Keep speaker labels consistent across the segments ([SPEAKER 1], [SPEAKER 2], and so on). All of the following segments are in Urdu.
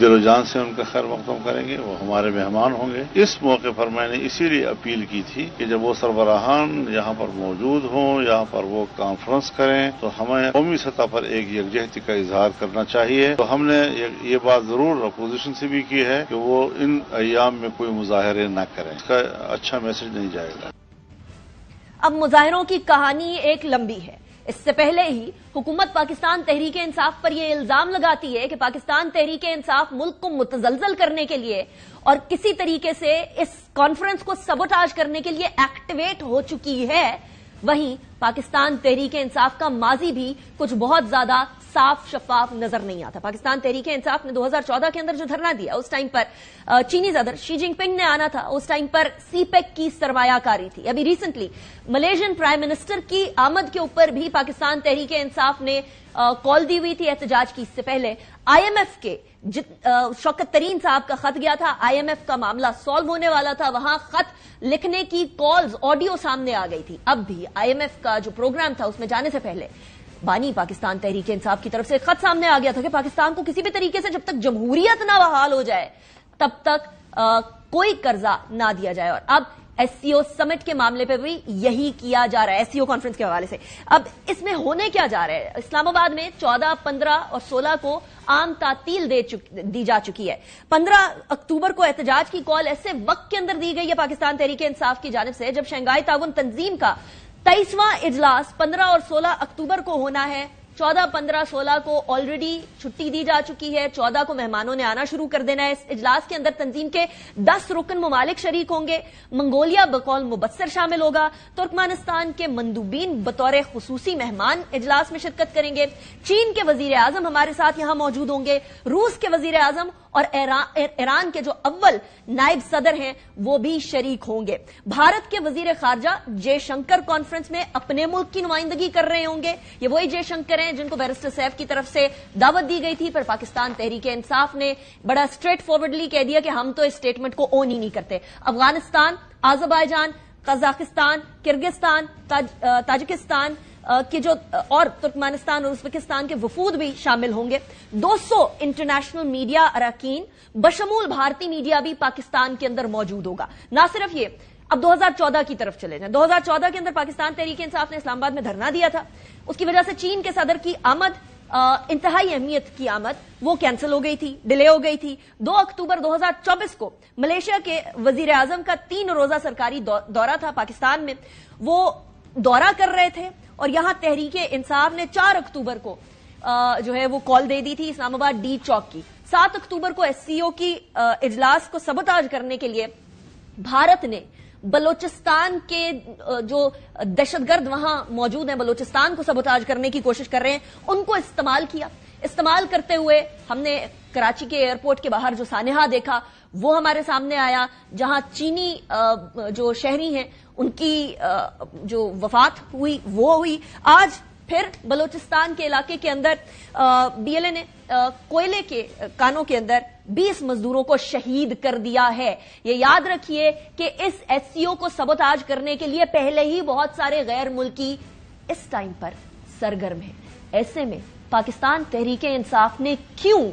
[SPEAKER 1] دل و جان سے ان کا خیر مقدم کریں گے، وہ ہمارے مہمان ہوں گے۔ اس موقع پر میں نے اسی لیے اپیل کی تھی کہ جب وہ سربراہان یہاں پر موجود ہوں، یہاں پر وہ کانفرنس کریں، تو ہمیں قومی سطح پر ایک یکجہتی کا اظہار کرنا چاہیے۔ تو ہم نے یہ بات ضرور اپوزیشن سے بھی کی ہے کہ وہ ان ایام میں کوئی مظاہرے نہ کریں، اس کا اچھا میسج نہیں جائے گا۔
[SPEAKER 2] اب مظاہروں کی کہانی ایک لمبی ہے۔ اس سے پہلے ہی حکومت پاکستان تحریک انصاف پر یہ الزام لگاتی ہے کہ پاکستان تحریک انصاف ملک کو متزلزل کرنے کے لیے اور کسی طریقے سے اس کانفرنس کو سبوٹاج کرنے کے لیے ایکٹیویٹ ہو چکی ہے۔ وہیں پاکستان تحریک انصاف کا ماضی بھی کچھ بہت زیادہ صاف شفاف نظر نہیں آتا۔ پاکستان تحریک انصاف نے 2014 کے اندر جو دھرنا دیا، اس ٹائم پر چینی صدر شی جن پنگ نے آنا تھا، اس ٹائم پر سی پیک کی سرمایہ کاری تھی۔ ابھی ریسنٹلی ملیشین پرائم منسٹر کی آمد کے اوپر بھی پاکستان تحریک انصاف نے کال دی ہوئی تھی احتجاج کی۔ اس سے پہلے آئی ایم ایف کے شوکت ترین صاحب کا خط گیا تھا، آئی ایم ایف کا معاملہ سالو ہونے والا تھا، وہاں خط لکھنے کی کالز آڈیو سامنے آ گئی تھی۔ اب بھی آئی ایم ایف کا جو پروگرام تھا اس میں جانے سے پہلے بانی پاکستان تحریک انصاف کی طرف سے خط سامنے آ گیا تھا کہ پاکستان کو کسی بھی طریقے سے جب تک جمہوریت نہ بحال ہو جائے تب تک کوئی قرضہ نہ دیا جائے۔ اور اب ایس سی او سمٹ کے معاملے پہ بھی یہی کیا جا رہا ہے، ایس سی او کانفرنس کے حوالے سے۔ اب اس میں ہونے کیا جا رہا ہے؟ اسلام آباد میں 14، 15 اور 16 کو عام تعطیل دی جا چکی ہے۔ 15 اکتوبر کو احتجاج کی کال ایسے وقت کے اندر دی گئی ہے پاکستان تحریک انصاف کی جانب سے جب شنگھائی تعاون تنظیم کا 23واں اجلاس 15 اور 16 اکتوبر کو ہونا ہے۔ 14، 15، 16 کو آلریڈی چھٹی دی جا چکی ہے، 14 کو مہمانوں نے آنا شروع کر دینا ہے۔ اس اجلاس کے اندر تنظیم کے 10 رکن ممالک شریک ہوں گے، منگولیا بقول مبصر شامل ہوگا، ترکمانستان کے مندوبین بطور خصوصی مہمان اجلاس میں شرکت کریں گے، چین کے وزیر اعظم ہمارے ساتھ یہاں موجود ہوں گے، روس کے وزیر اعظم اور ایران کے جو اول نائب صدر ہیں وہ بھی شریک ہوں گے۔ بھارت کے وزیر خارجہ جے شنکر کانفرنس میں اپنے ملک کی نمائندگی کر رہے ہوں گے۔ یہ وہی جے شنکر ہیں جن کو بیرسٹر سیف کی طرف سے دعوت دی گئی تھی، پر پاکستان تحریک انصاف نے بڑا اسٹریٹ فارورڈلی کہہ دیا کہ ہم تو اس اسٹیٹمنٹ کو اون ہی نہیں کرتے۔ افغانستان، آذربائیجان، قزاقستان، کرگزستان، تاجکستان کے جو اور ترکمانستان اور ازبکستان کے وفود بھی شامل ہوں گے۔ 200 انٹرنیشنل میڈیا اراکین بشمول بھارتی میڈیا بھی پاکستان کے اندر موجود ہوگا۔ نہ صرف یہ، اب 2014 کی طرف چلے جائیں۔ 2014 کے اندر پاکستان تحریک انصاف نے اسلام آباد میں دھرنا دیا تھا، اس کی وجہ سے چین کے صدر کی آمد، انتہائی اہمیت کی آمد، وہ کینسل ہو گئی تھی، ڈیلے ہو گئی تھی۔ 2 اکتوبر 2024 کو ملیشیا کے وزیر اعظم کا 3 روزہ سرکاری دورہ تھا پاکستان میں، وہ دورہ کر رہے تھے اور یہاں تحریک انصاف نے 4 اکتوبر کو جو ہے وہ کال دے دی تھی اسلام آباد ڈی چوک کی۔ 7 اکتوبر کو ایس سی او کی اجلاس کو سبوتاج کرنے کے لیے بھارت نے بلوچستان کے جو دہشت گرد وہاں موجود ہیں، بلوچستان کو سبوتاج کرنے کی کوشش کر رہے ہیں، ان کو استعمال کیا۔ استعمال کرتے ہوئے ہم نے کراچی کے ایئرپورٹ کے باہر جو سانحہ دیکھا وہ ہمارے سامنے آیا، جہاں چینی جو شہری ہیں ان کی جو وفات ہوئی وہ ہوئی۔ آج پھر بلوچستان کے علاقے کے اندر بی ایل اے نے کوئلے کے کانوں کے اندر 20 مزدوروں کو شہید کر دیا ہے۔ یہ یاد رکھیے کہ اس ایس سی او کو سبوتاج کرنے کے لیے پہلے ہی بہت سارے غیر ملکی اس ٹائم پر سرگرم ہیں۔ ایسے میں پاکستان تحریک انصاف نے کیوں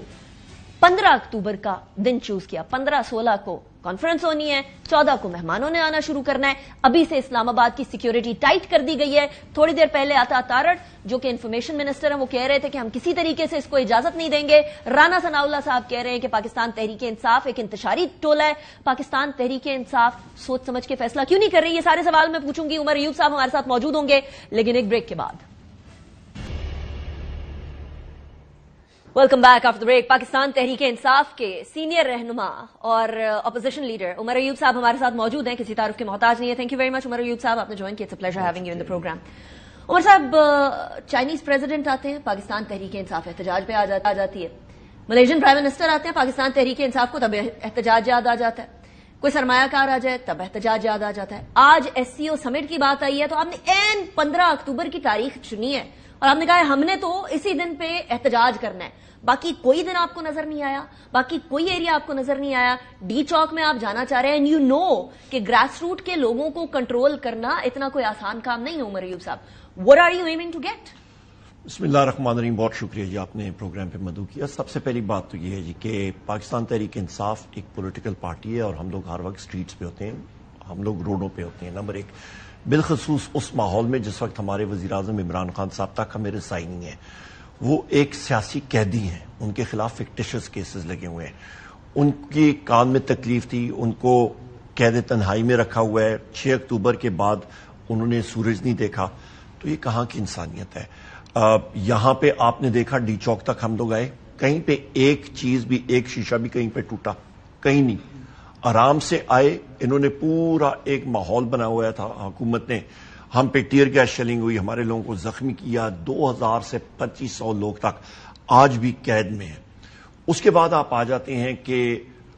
[SPEAKER 2] 15 اکتوبر کا دن چوز کیا؟ 15، 16 کو کانفرنس ہونی ہے، 14 کو مہمانوں نے آنا شروع کرنا ہے۔ ابھی سے اسلام آباد کی سیکیورٹی ٹائٹ کر دی گئی ہے۔ تھوڑی دیر پہلے عطا تارڑ جو کہ انفارمیشن منسٹر ہیں وہ کہہ رہے تھے کہ ہم کسی طریقے سے اس کو اجازت نہیں دیں گے۔ رانا ثناء اللہ صاحب کہہ رہے ہیں کہ پاکستان تحریک انصاف ایک انتشاری ٹولہ ہے۔ پاکستان تحریک انصاف سوچ سمجھ کے فیصلہ کیوں نہیں کر رہی؟ یہ سارے سوال میں پوچھوں گی۔ عمر ایوب صاحب ہمارے ساتھ موجود ہوں گے لیکن ایک بریک کے بعد۔ Welcome back after break. Pakistan Tehreek Insaf کے سینئر رہنما اور اپوزیشن لیڈر عمر ایوب صاحب ہمارے ساتھ موجود ہیں، کسی تعارف کے محتاج نہیں ہے۔ Thank you very much Umar Ayub صاحب، آپ نے جوائن کیا، it's a pleasure having you in the programme. Umar صاحب، چائنیز پریزیڈنٹ آتے ہیں، پاکستان تحریک انصاف احتجاج پہ آ جاتی ہے۔ ملیشین پرائم منسٹر آتے ہیں، پاکستان تحریک انصاف کو تب احتجاج یاد آ جاتا ہے۔ کوئی سرمایہ کار آ جائے تب احتجاج یاد آ جاتا ہے۔ آج ایس سی او سمٹ کی بات آئی ہے تو آپ نے این 15 اکتوبر کی تاریخ چنی ہے اور آپ نے کہا ہے ہم نے تو اسی دن پہ احتجاج کرنا ہے۔ باقی کوئی دن آپ کو نظر نہیں آیا، باقی کوئی ایریا آپ کو نظر نہیں آیا۔ ڈی چوک میں آپ جانا چاہ رہے ہیں، اینڈ یو نو کہ گراس روٹ کے لوگوں کو کنٹرول کرنا اتنا کوئی آسان کام نہیں ہے۔ عمر ایوب صاحب، what are you aiming to get؟
[SPEAKER 3] بسم اللہ الرحمن الرحیم. بہت شکریہ جی آپ نے پروگرام پہ مدعو کیا. سب سے پہلی بات تو یہ ہے جی کہ پاکستان تحریک انصاف ایک پولیٹیکل پارٹی ہے اور ہم لوگ ہر وقت سٹریٹس پہ ہوتے ہیں, ہم لوگ روڈوں پہ ہوتے ہیں. نمبر ایک, بالخصوص اس ماحول میں جس وقت ہمارے وزیر اعظم عمران خان صاحب تک ہمیں رسائی نہیں ہے. وہ ایک سیاسی قیدی ہیں, ان کے خلاف فکٹیشس کیسز لگے ہوئے ہیں. ان کی کان میں تکلیف تھی, ان کو قید تنہائی میں رکھا ہوا ہے. 6 اکتوبر کے بعد انہوں نے سورج نہیں دیکھا. تو یہ کہاں کی انسانیت ہے؟ یہاں پہ آپ نے دیکھا ڈی چوک تک ہم لوگ آئے, کہیں پہ ایک چیز بھی, ایک شیشہ بھی کہیں پہ ٹوٹا, کہیں نہیں. آرام سے آئے, انہوں نے پورا ایک ماحول بنا ہوا تھا حکومت نے. ہم پہ ٹیئر گیس شیلنگ ہوئی, ہمارے لوگوں کو زخمی کیا, 2000 سے 2500 لوگ تک آج بھی قید میں ہیں. اس کے بعد آپ آ جاتے ہیں کہ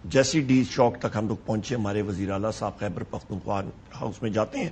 [SPEAKER 3] جیسی ڈی چوک تک ہم لوگ پہنچے, ہمارے وزیر اعلیٰ صاحب خیبر پختونخوا ہاؤس میں جاتے ہیں,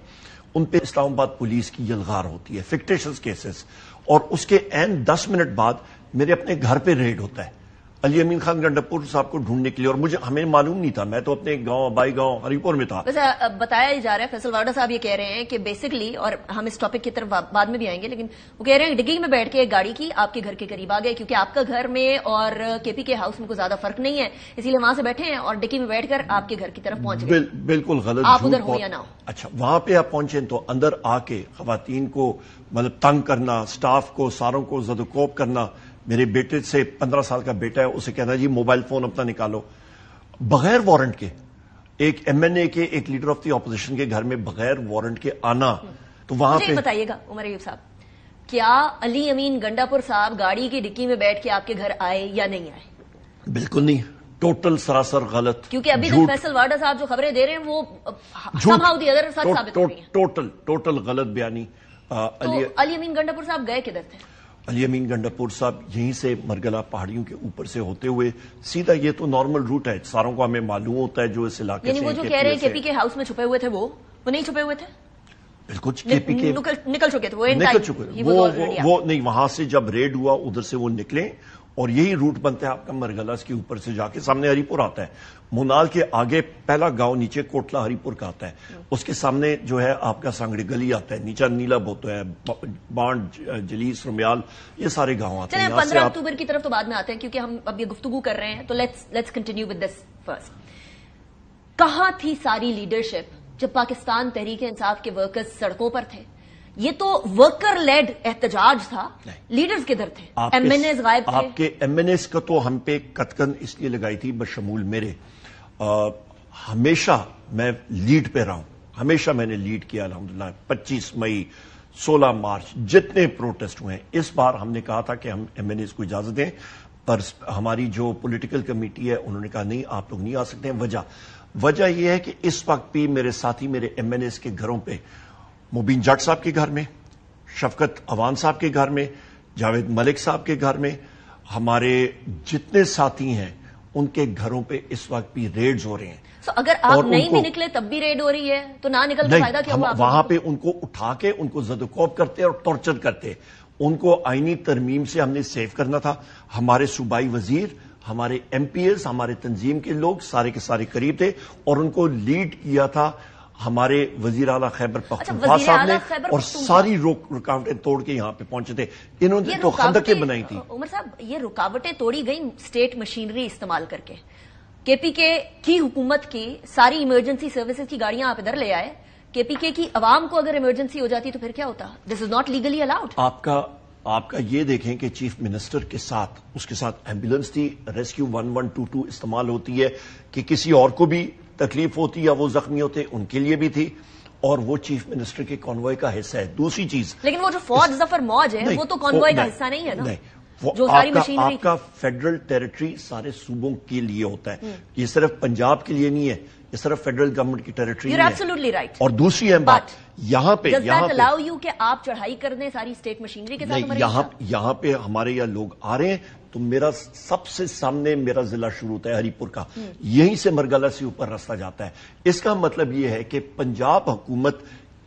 [SPEAKER 3] ان پہ اسلام آباد پولیس کی یلغار ہوتی ہے, فکٹیشس کیسز. اور اس کے عین 10 منٹ بعد میرے اپنے گھر پہ ریڈ ہوتا ہے علی امین خان گنڈاپور صاحب کو ڈھونڈنے کے لیے. اور ہمیں معلوم نہیں تھا, میں تو اپنے گاؤں آبائی گاؤں ہری پور میں تھا.
[SPEAKER 2] ویسے بتایا جا رہا ہے, فیصل واڈا صاحب یہ کہہ رہے ہیں کہ بیسکلی, اور ہم اس ٹاپک کی طرف بعد میں بھی آئیں گے, لیکن وہ کہہ رہے ہیں ڈگی میں بیٹھ کے ایک گاڑی کی آپ کے گھر کے قریب آ گئے, کیونکہ آپ کا گھر میں اور کے پی کے ہاؤس میں کوئی زیادہ فرق نہیں ہے, اسی لیے وہاں سے بیٹھے ہیں اور ڈگی میں بیٹھ کر آپ کے گھر کی طرف پہنچ گئے.
[SPEAKER 3] بالکل غلط.
[SPEAKER 2] آپ ادھر ہو یا نہ ہو.
[SPEAKER 3] اچھا, وہاں پہ آپ پہنچے تو اندر آ کے خواتین کو مطلب تنگ کرنا, سٹاف کو ساروں کو زد و کوب کرنا. میرے بیٹے سے 15 سال کا بیٹا ہے, اسے کہنا جی موبائل فون اپنا نکالو, بغیر وارنٹ کے. ایک ایم این اے کے, ایک لیڈر آف دی اپوزیشن کے گھر میں بغیر وارنٹ کے آنا. تو وہاں پہ
[SPEAKER 2] بتائیے گا عمر ایوب صاحب, کیا علی امین گنڈاپور صاحب گاڑی کی ڈکی میں بیٹھ کے آپ کے گھر آئے یا نہیں آئے؟
[SPEAKER 3] بالکل نہیں, ٹوٹل سراسر غلط.
[SPEAKER 2] کیونکہ ابھی تک فیصل واڈا صاحب جو خبریں دے رہے ہیں وہ somehow the other سچ ثابت ہو رہی ہیں.
[SPEAKER 3] ٹوٹل غلط بیانی.
[SPEAKER 2] علی امین گنڈاپور صاحب گئے کدھر تھے؟
[SPEAKER 3] علی امین گنڈاپور صاحب یہیں سے مرگلا پہاڑیوں کے اوپر سے ہوتے ہوئے سیدھا, یہ تو نارمل روٹ ہے, ساروں کو ہمیں معلوم ہوتا ہے جو اس علاقے سے.
[SPEAKER 2] یعنی وہ جو کہہ رہے ہیں کے پی کے ہاؤس میں چھپے ہوئے تھے, وہ نہیں چھپے ہوئے تھے,
[SPEAKER 3] بالکل کے پی کے
[SPEAKER 2] نکل چکے تھے,
[SPEAKER 3] وہ نہیں. وہاں سے جب ریڈ ہوا ادھر سے وہ نکلے, اور یہی روٹ بنتا ہے آپ کا مرگلا کے اوپر سے جا کے سامنے ہری پور آتا ہے. مونال کے آگے پہلا گاؤں نیچے کوٹلا ہری پور کا آتا ہے, اس کے سامنے جو ہے آپ کا سانگڑی گلی آتا ہے, نیچا نیلا بوتو ہے, بانڈ, جلیس, رمیال, یہ سارے گاؤں آتے ہیں.
[SPEAKER 2] 15 اکتوبر کی طرف تو بعد میں آتے ہیں کیونکہ ہم اب یہ گفتگو کر رہے ہیں, تو let's continue with this first. کہاں تھی ساری لیڈرشپ جب پاکستان تحریک انصاف کے ورکرز سڑکوں پر تھے؟ یہ تو ورکر لیڈ احتجاج تھا, لیڈرز کدھر تھے؟ ایم این ایز غائب تھے. آپ
[SPEAKER 3] کے ایم این ایز کا تو ہم پہ کتکن اس لیے لگائی تھی بشمول میرے. ہمیشہ میں لیڈ پہ رہا ہوں, ہمیشہ میں نے لیڈ کیا الحمدللہ. 25 مئی 16 مارچ جتنے پروٹیسٹ ہوئے ہیں, اس بار ہم نے کہا تھا کہ ہم ایم این ایز کو اجازت دیں, پر ہماری جو پولیٹیکل کمیٹی ہے انہوں نے کہا نہیں آپ لوگ نہیں آ سکتے ہیں. وجہ یہ ہے کہ اس وقت بھی میرے ساتھی میرے ایم این ایز کے گھروں پہ, مبین جٹ صاحب کے گھر میں, شفقت عوان صاحب کے گھر میں, جاوید ملک صاحب کے گھر میں, ہمارے جتنے ساتھی ہیں ان کے گھروں پہ اس وقت بھی ریڈز ہو رہے ہیں.
[SPEAKER 2] اگر آپ نہیں بھی نکلے تب بھی ریڈ ہو رہی ہے, تو نہ نکل کے فائدہ کیا ہوا؟
[SPEAKER 3] وہاں پہ ان کو اٹھا کے ان کو زد و کوب کرتے اور ٹارچر کرتے. ان کو آئینی ترمیم سے ہم نے سیو کرنا تھا. ہمارے صوبائی وزیر, ہمارے ایم پی ایز, ہمارے تنظیم کے لوگ سارے کے سارے قریب تھے, اور ان کو لیڈ کیا تھا ہمارے وزیر اعلیٰ خیبر پختونخوا صاحب نے, اور ساری رکاوٹیں توڑ کے یہاں پہ پہنچے تھے. انہوں نے تو خندقیں بنائی تھی.
[SPEAKER 2] عمر صاحب, یہ رکاوٹیں توڑی گئی اسٹیٹ مشینری استعمال کر کے. کے پی کے کی حکومت کی ساری ایمرجنسی سروسز کی گاڑیاں آپ ادھر لے آئے. کے پی کے کی عوام کو اگر ایمرجنسی ہو جاتی تو پھر کیا ہوتا؟ دس از ناٹ لیگلی الاؤڈ.
[SPEAKER 3] آپ کا یہ دیکھیں کہ چیف منسٹر کے ساتھ, اس کے ساتھ ایمبولینس تھی, ریسکیو 1122 استعمال ہوتی ہے کہ کسی اور کو بھی تکلیف ہوتی یا وہ زخمی ہوتے, ان کے لیے بھی تھی, اور وہ چیف منسٹر کے کانوائے کا حصہ ہے. دوسری چیز,
[SPEAKER 2] لیکن وہ جو فوج ظفر موج ہے وہ تو کانوائے کا حصہ نہیں ہے نا. جو ساری مشینری,
[SPEAKER 3] آپ کا فیڈرل ٹیریٹری سارے صوبوں کے لیے ہوتا ہے, یہ صرف پنجاب کے لیے نہیں ہے, یہ صرف فیڈرل گورنمنٹ کی ٹیریٹری ہے.
[SPEAKER 2] Absolutely right.
[SPEAKER 3] اور دوسری اہم بات, یہاں پہ
[SPEAKER 2] الاؤ یو کہ آپ چڑھائی کر دیں ساری اسٹیٹ مشینری کے ساتھ.
[SPEAKER 3] یہاں پہ ہمارے یہاں لوگ آ رہے ہیں تو میرا سب سے سامنے میرا ضلع شروع ہوتا ہے ہری پور کا, یہیں سے مرگلا سے اوپر راستہ جاتا ہے. اس کا مطلب یہ ہے کہ پنجاب حکومت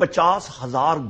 [SPEAKER 3] 50,000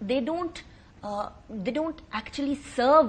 [SPEAKER 2] they don't actually serve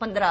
[SPEAKER 2] 15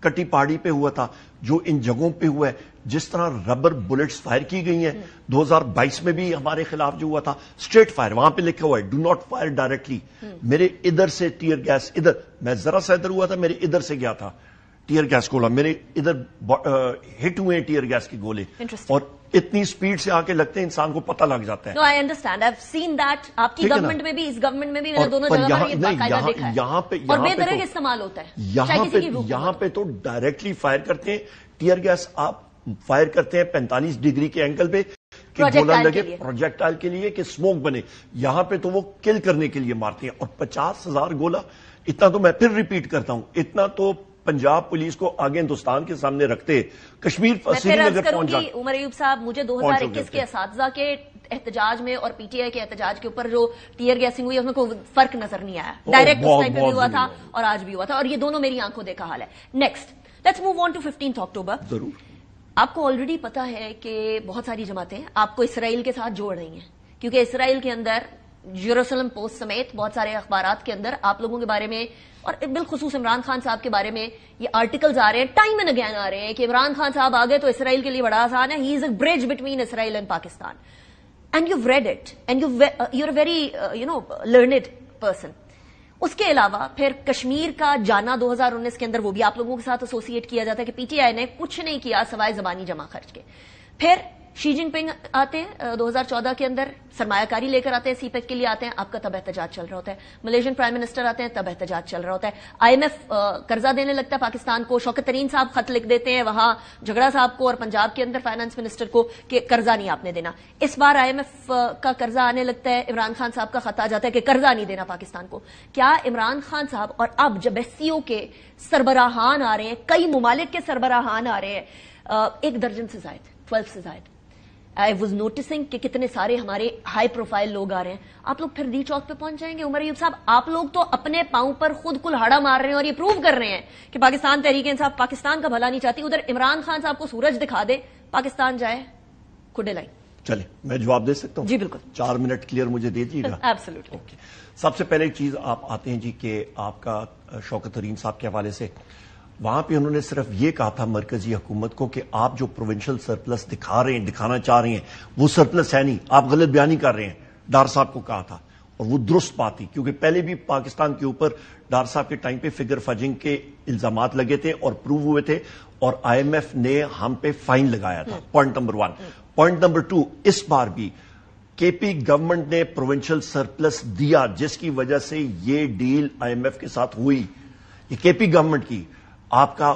[SPEAKER 3] کٹی پہاڑی پہ ہوا تھا, جو ان جگہوں پہ ہوا ہے, جس طرح ربر بلٹس فائر کی گئی ہیں 2022 میں بھی ہمارے خلاف جو ہوا تھا اسٹریٹ فائر, وہاں پہ لکھا ہوا ہے ڈو ناٹ فائر ڈائریکٹلی. میرے ادھر سے ٹیئر گیس, ادھر میں ذرا سا ادھر ہوا تھا, میرے ادھر سے گیا تھا ٹیئر گیس گولا, میرے ادھر ہٹ ہوئے ہیں ٹیئر گیس کے گولے, اور اتنی سپیڈ سے آ کے لگتے ہیں انسان کو پتہ لگ جاتا ہے.
[SPEAKER 2] No, I understand. I've seen that. آپ کی گورنمنٹ میں بھی, اس گورنمنٹ میں بھی, میں نے دونوں جگہ پر یہ باقاعدہ دیکھا ہے. اور بے طرح کا استعمال ہوتا ہے.
[SPEAKER 3] یہاں پہ تو ڈائریکٹلی فائر کرتے ہیں ٹیئر گیس, آپ فائر کرتے ہیں 45 ڈگری کے اینگل پہ کہ گولا لگے پروجیکٹائل کے لیے, کہ سموک بنے. یہاں پہ تو وہ کل کرنے کے لیے مارتے ہیں. اور 50,000 گولا, اتنا تو میں پھر ریپیٹ کرتا ہوں, اتنا تو پنجاب پولیس کو آگے ہندوستان کے سامنے رکھتے. کشمیر سری نگر پہنچ جاتے.
[SPEAKER 2] عمر ایوب صاحب, مجھے 2021 کے اساتذہ کے احتجاج میں اور پی ٹی آئی کے احتجاج کے اوپر جو ٹیئر گیسنگ ہوئی, اس میں کوئی فرق نظر نہیں آیا. ڈائریکٹ اس ٹائم پہ بھی ہوا تھا اور آج بھی ہوا تھا, اور یہ دونوں میری آنکھوں دیکھا حال ہے. Next, let's move on to 15 اکتوبر.
[SPEAKER 3] ضرور.
[SPEAKER 2] آپ کو آلریڈی پتا ہے کہ بہت ساری جماعتیں آپ کو اسرائیل کے ساتھ جوڑ رہی ہیں, کیونکہ اسرائیل کے اندر یروشلم پوسٹ سمیت بہت سارے اخبارات کے اندر آپ لوگوں کے بارے میں, اور بالخصوص عمران خان صاحب کے بارے میں یہ آرٹیکلز آ رہے ہیں, ٹائم اینڈ اگین آ رہے ہیں, کہ عمران خان صاحب آ گئے تو اسرائیل کے لیے بڑا آسان ہے. He is a bridge between Israel and Pakistan. And you read it and you are very learned person. اس کے علاوہ پھر کشمیر کا جانا 2019 کے اندر, وہ بھی آپ لوگوں کے ساتھ ایسوسیٹ کیا جاتا ہے کہ پی ٹی آئی نے کچھ نہیں کیا سوائے زبانی جمع خرچ کے. پھر شی جن پنگ آتے ہیں 2014 کے اندر, سرمایہ کاری لے کر آتے ہیں, سی پیک کے لیے آتے ہیں, آپ کا تب احتجاج چل رہا ہوتا ہے. ملیشین پرائم منسٹر آتے ہیں, تب احتجاج چل رہا ہوتا ہے. آئی ایم ایف قرضہ دینے لگتا ہے پاکستان کو, شوکت ترین صاحب خط لکھ دیتے ہیں وہاں جھگڑا صاحب کو اور پنجاب کے اندر فائنانس منسٹر کو کہ قرضہ نہیں آپ نے دینا. اس بار آئی ایم ایف کا قرضہ آنے لگتا ہے, عمران خان صاحب کا خط آ جاتا ہے کہ قرضہ نہیں دینا پاکستان کو. کیا عمران خان صاحب, اور اب جب ایس سی او کے سربراہان آ رہے ہیں, کئی ممالک کے سربراہان آ رہے ہیں, 1 درجن سے زائد, 12 سے زائد, I was noticing کہ کتنے سارے ہمارے ہائی پروفائل لوگ آ رہے ہیں, آپ لوگ پھر ڈی چوک پہ پہنچ جائیں گے. عمر ایوب صاحب, آپ لوگ تو اپنے پاؤں پر خود کلہاڑا مار رہے ہیں اور یہ پروو کر رہے ہیں کہ پاکستان تحریک انصاف پاکستان کا بھلا نہیں چاہتی. ادھر عمران خان صاحب کو سورج دکھا دے, پاکستان جائے کھڈے لائن.
[SPEAKER 3] چلے میں جواب دے سکتا ہوں؟
[SPEAKER 2] جی بالکل,
[SPEAKER 3] 4 منٹ کلیئر مجھے دے دیجیے گا.
[SPEAKER 2] ایبسلیوٹلی.
[SPEAKER 3] سب سے پہلے چیز آپ آتے ہیں جی کہ آپ کا شوکت ترین صاحب کے حوالے سے, وہاں پہ انہوں نے صرف یہ کہا تھا مرکزی حکومت کو کہ آپ جو پروونشل سرپلس دکھا رہے ہیں, دکھانا چاہ رہے ہیں, وہ سرپلس ہے نہیں, آپ غلط بیانی کر رہے ہیں. ڈار صاحب کو کہا تھا, اور وہ درست بات تھی, کیونکہ پہلے بھی پاکستان کے اوپر ڈار صاحب کے ٹائم پہ فگر فجنگ کے الزامات لگے تھے اور پروو ہوئے تھے, اور آئی ایم ایف نے ہم پہ فائن لگایا تھا. Point number 1. پوائنٹ نمبر 2, اس بار بھی کے پی گورنمنٹ نے پروونشل سرپلس دیا, جس کی وجہ سے یہ ڈیل آئی ایم ایف کے ساتھ ہوئی. یہ کے پی گورنمنٹ کی, آپ کا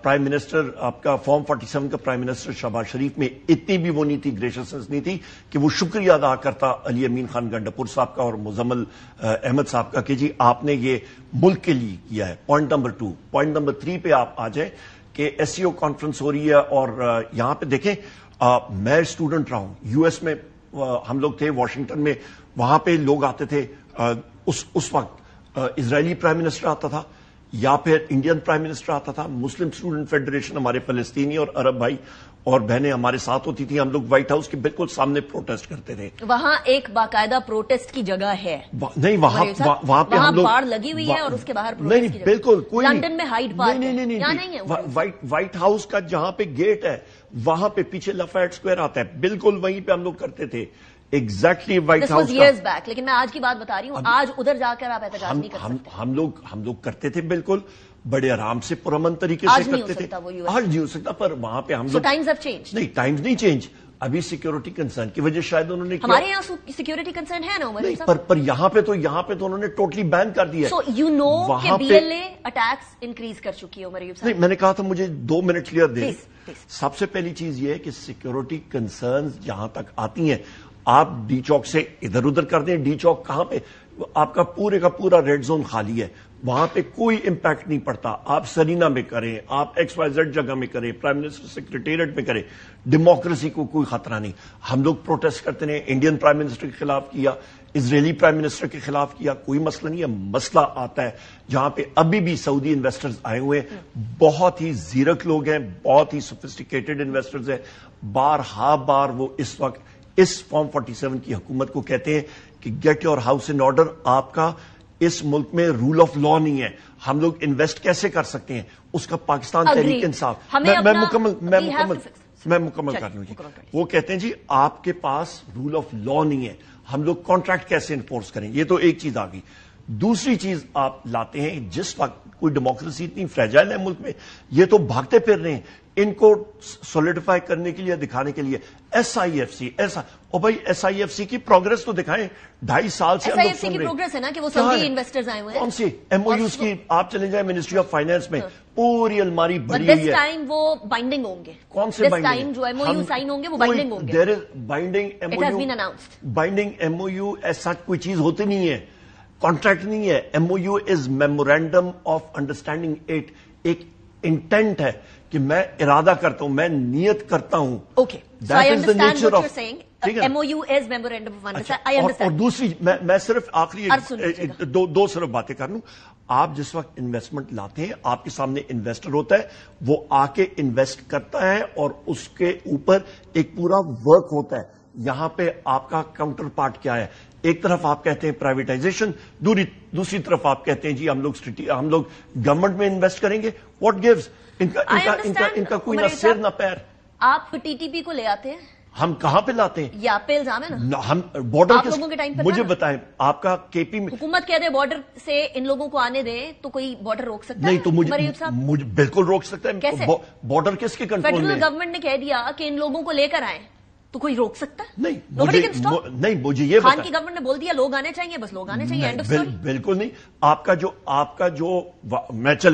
[SPEAKER 3] پرائم منسٹر, آپ کا فارم 47 کا پرائم منسٹر شہباز شریف میں اتنی بھی وہ نہیں تھی, گریشسنس نہیں تھی کہ وہ شکریہ ادا کرتا علی امین خان گنڈاپور صاحب کا اور مزمل احمد صاحب کا کہ جی آپ نے یہ ملک کے لیے کیا ہے. Point number 2. پوائنٹ نمبر 3 پہ آپ آ جائیں کہ ایس سی او کانفرنس ہو رہی ہے, اور یہاں پہ دیکھیں میں اسٹوڈنٹ رہا ہوں, یو ایس میں ہم لوگ تھے, واشنگٹن میں, وہاں پہ لوگ آتے تھے. اس وقت اسرائیلی پرائم منسٹر آتا تھا یا پھر انڈین پرائم منسٹر آتا تھا, مسلم اسٹوڈنٹ فیڈریشن, ہمارے فلسطینی اور عرب بھائی اور بہنیں ہمارے ساتھ ہوتی تھی, ہم لوگ وائٹ ہاؤس کے بالکل سامنے پروٹیسٹ کرتے تھے.
[SPEAKER 2] وہاں ایک باقاعدہ پروٹیسٹ کی جگہ ہے
[SPEAKER 3] نہیں, وہاں پہ ہم لوگ
[SPEAKER 2] باڑ لگی ہوئی ہے اور اس کے باہر
[SPEAKER 3] نہیں, بالکل کوئی
[SPEAKER 2] لندن میں ہائیڈ پارک
[SPEAKER 3] نہیں, وائٹ ہاؤس کا جہاں پہ گیٹ ہے وہاں پہ پیچھے لفایٹ اسکوائر آتا ہے, بالکل وہیں پہ ہم لوگ کرتے تھے. Exactly white house
[SPEAKER 2] back. لیکن میں آج کی بات بتا رہی ہوں, آج ادھر جا کر آپ احتجاج نہیں کر سکتے.
[SPEAKER 3] ہم لوگ کرتے تھے, بالکل بڑے آرام سے پرامن طریقے سے کرتے تھے. آج نہیں ہو سکتا, پر وہاں پہ ہم لوگ نہیں, ٹائمز نہیں چینج. ابھی سیکیورٹی کنسرن کی وجہ شاید انہوں نے
[SPEAKER 2] ہمارے یہاں سیکیورٹی کنسرن ہے نا,
[SPEAKER 3] پر یہاں پہ تو انہوں نے ٹوٹلی بین کر دیا.
[SPEAKER 2] سو یو نو کہ B L A attacks increase کر چکی ہے. عمر ایوب صاحب,
[SPEAKER 3] میں نے کہا تھا مجھے 2 منٹ کلیئر دیں. سب سے پہلی چیز یہ ہے کہ سیکیورٹی کنسرنز جہاں تک آتی ہیں, آپ ڈی چوک سے ادھر ادھر کر دیں. ڈی چوک کہاں پہ, آپ کا پورے کا پورا ریڈ زون خالی ہے, وہاں پہ کوئی امپیکٹ نہیں پڑتا. آپ سرینا میں کریں, آپ ایکس وائی زیڈ جگہ میں کریں, پرائم منسٹر سیکریٹریٹ میں کریں, ڈیموکریسی کو کوئی خطرہ نہیں. ہم لوگ پروٹیسٹ کرتے ہیں, انڈین پرائم منسٹر کے خلاف کیا, اسرائیلی پرائم منسٹر کے خلاف کیا, کوئی مسئلہ نہیں ہے. مسئلہ آتا ہے جہاں پہ ابھی بھی سعودی انویسٹرز آئے ہوئے ہیں, بہت ہی زیرک لوگ ہیں, بہت ہی سوفسٹیکیٹڈ انویسٹرز ہیں. بار وہ اس وقت اس فارم 47 کی حکومت کو کہتے ہیں کہ get your house in order. آپ کا اس ملک میں رول آف لا نہیں ہے، ہم لوگ انویسٹ کیسے کر سکتے ہیں، اس کا پاکستان تحریک انصاف. میں مکمل کر لوں جی. وہ کہتے ہیں جی آپ کے پاس رول آف لا نہیں ہے، ہم لوگ کانٹریکٹ کیسے انفورس کریں. یہ تو ایک چیز آ گئی. دوسری چیز آپ لاتے ہیں، جس وقت کوئی ڈیموکریسی اتنی فریجائل ہے ملک میں، یہ تو بھاگتے پھر رہے ہیں ان کو سولیڈیفائی کرنے کے لیے، دکھانے کے لیے ایس آئی ایف سی ایسا. اور بھائی ایس آئی ایف سی کی پروگرس تو دکھائیں، 2.5 سال سے
[SPEAKER 2] ایس آئی ایف سی کی پروگرس ہے نا کہ وہ سعودی انویسٹرز آئے ہوئے ہیں.
[SPEAKER 3] کون سی ایم او یوز کی آپ چلے جائیں منسٹری آف فائنانس میں پوری الماری بھری ہوئی ہے.
[SPEAKER 2] دس ٹائم وہ بائنڈنگ ہوں گے.
[SPEAKER 3] کون سے
[SPEAKER 2] دس ٹائم جو ایم او یو سائن ہوں گے وہ بائنڈنگ ہوں گے.
[SPEAKER 3] There is binding M O
[SPEAKER 2] it has been announced.
[SPEAKER 3] Binding M O U ایسا کوئی چیز ہوتی نہیں ہے، کانٹریکٹ نہیں ہے. M O U is memorandum of understanding. ایک انٹینٹ ہے کہ میں ارادہ کرتا ہوں، میں نیت کرتا ہوں.
[SPEAKER 2] Okay, so I understand what you are saying. M O U is memorandum of understand. I understand.
[SPEAKER 3] اور دوسری میں صرف آخری دو صرف باتیں کر لوں. آپ جس وقت انویسٹمنٹ لاتے ہیں، آپ کے سامنے انویسٹر ہوتا ہے، وہ آ کے انویسٹ کرتا ہے اور اس کے اوپر ایک پورا ورک ہوتا ہے. یہاں پہ آپ کا کاؤنٹر پارٹ کیا ہے؟ ایک طرف آپ کہتے ہیں پرائیویٹائزیشن، دوسری طرف آپ کہتے ہیں جی ہم لوگ گورنمنٹ میں انویسٹ کریں گے. What gives? ان کا کوئی نہ سر نہ پیر.
[SPEAKER 2] آپ ٹی ٹی پی کو لے آتے ہیں،
[SPEAKER 3] ہم کہاں پہ لاتے ہیں؟
[SPEAKER 2] یہ آپ پہ الزام ہے نا.
[SPEAKER 3] ہم بارڈر
[SPEAKER 2] آپ لوگوں کے ٹائم پہ
[SPEAKER 3] مجھے بتائیں، آپ کا کے پی میں
[SPEAKER 2] حکومت کہہ دے بارڈر سے ان لوگوں کو آنے دیں تو کوئی بارڈر روک سکتا ہے؟
[SPEAKER 3] نہیں تو مجھے بالکل روک سکتا ہے.
[SPEAKER 2] کیسے؟
[SPEAKER 3] بارڈر کس کے کنٹرول میں؟
[SPEAKER 2] فیڈرل گورنمنٹ نے کہہ دیا کہ ان لوگوں کو لے کر آئیں تو کوئی روک سکتا ہے؟
[SPEAKER 3] نہیں مجھے یہ
[SPEAKER 2] خان کی گورنمنٹ نے بول دیا لوگ آنے چاہیے، بس لوگ آنے چاہیے. And of story.
[SPEAKER 3] بالکل نہیں. آپ کا جو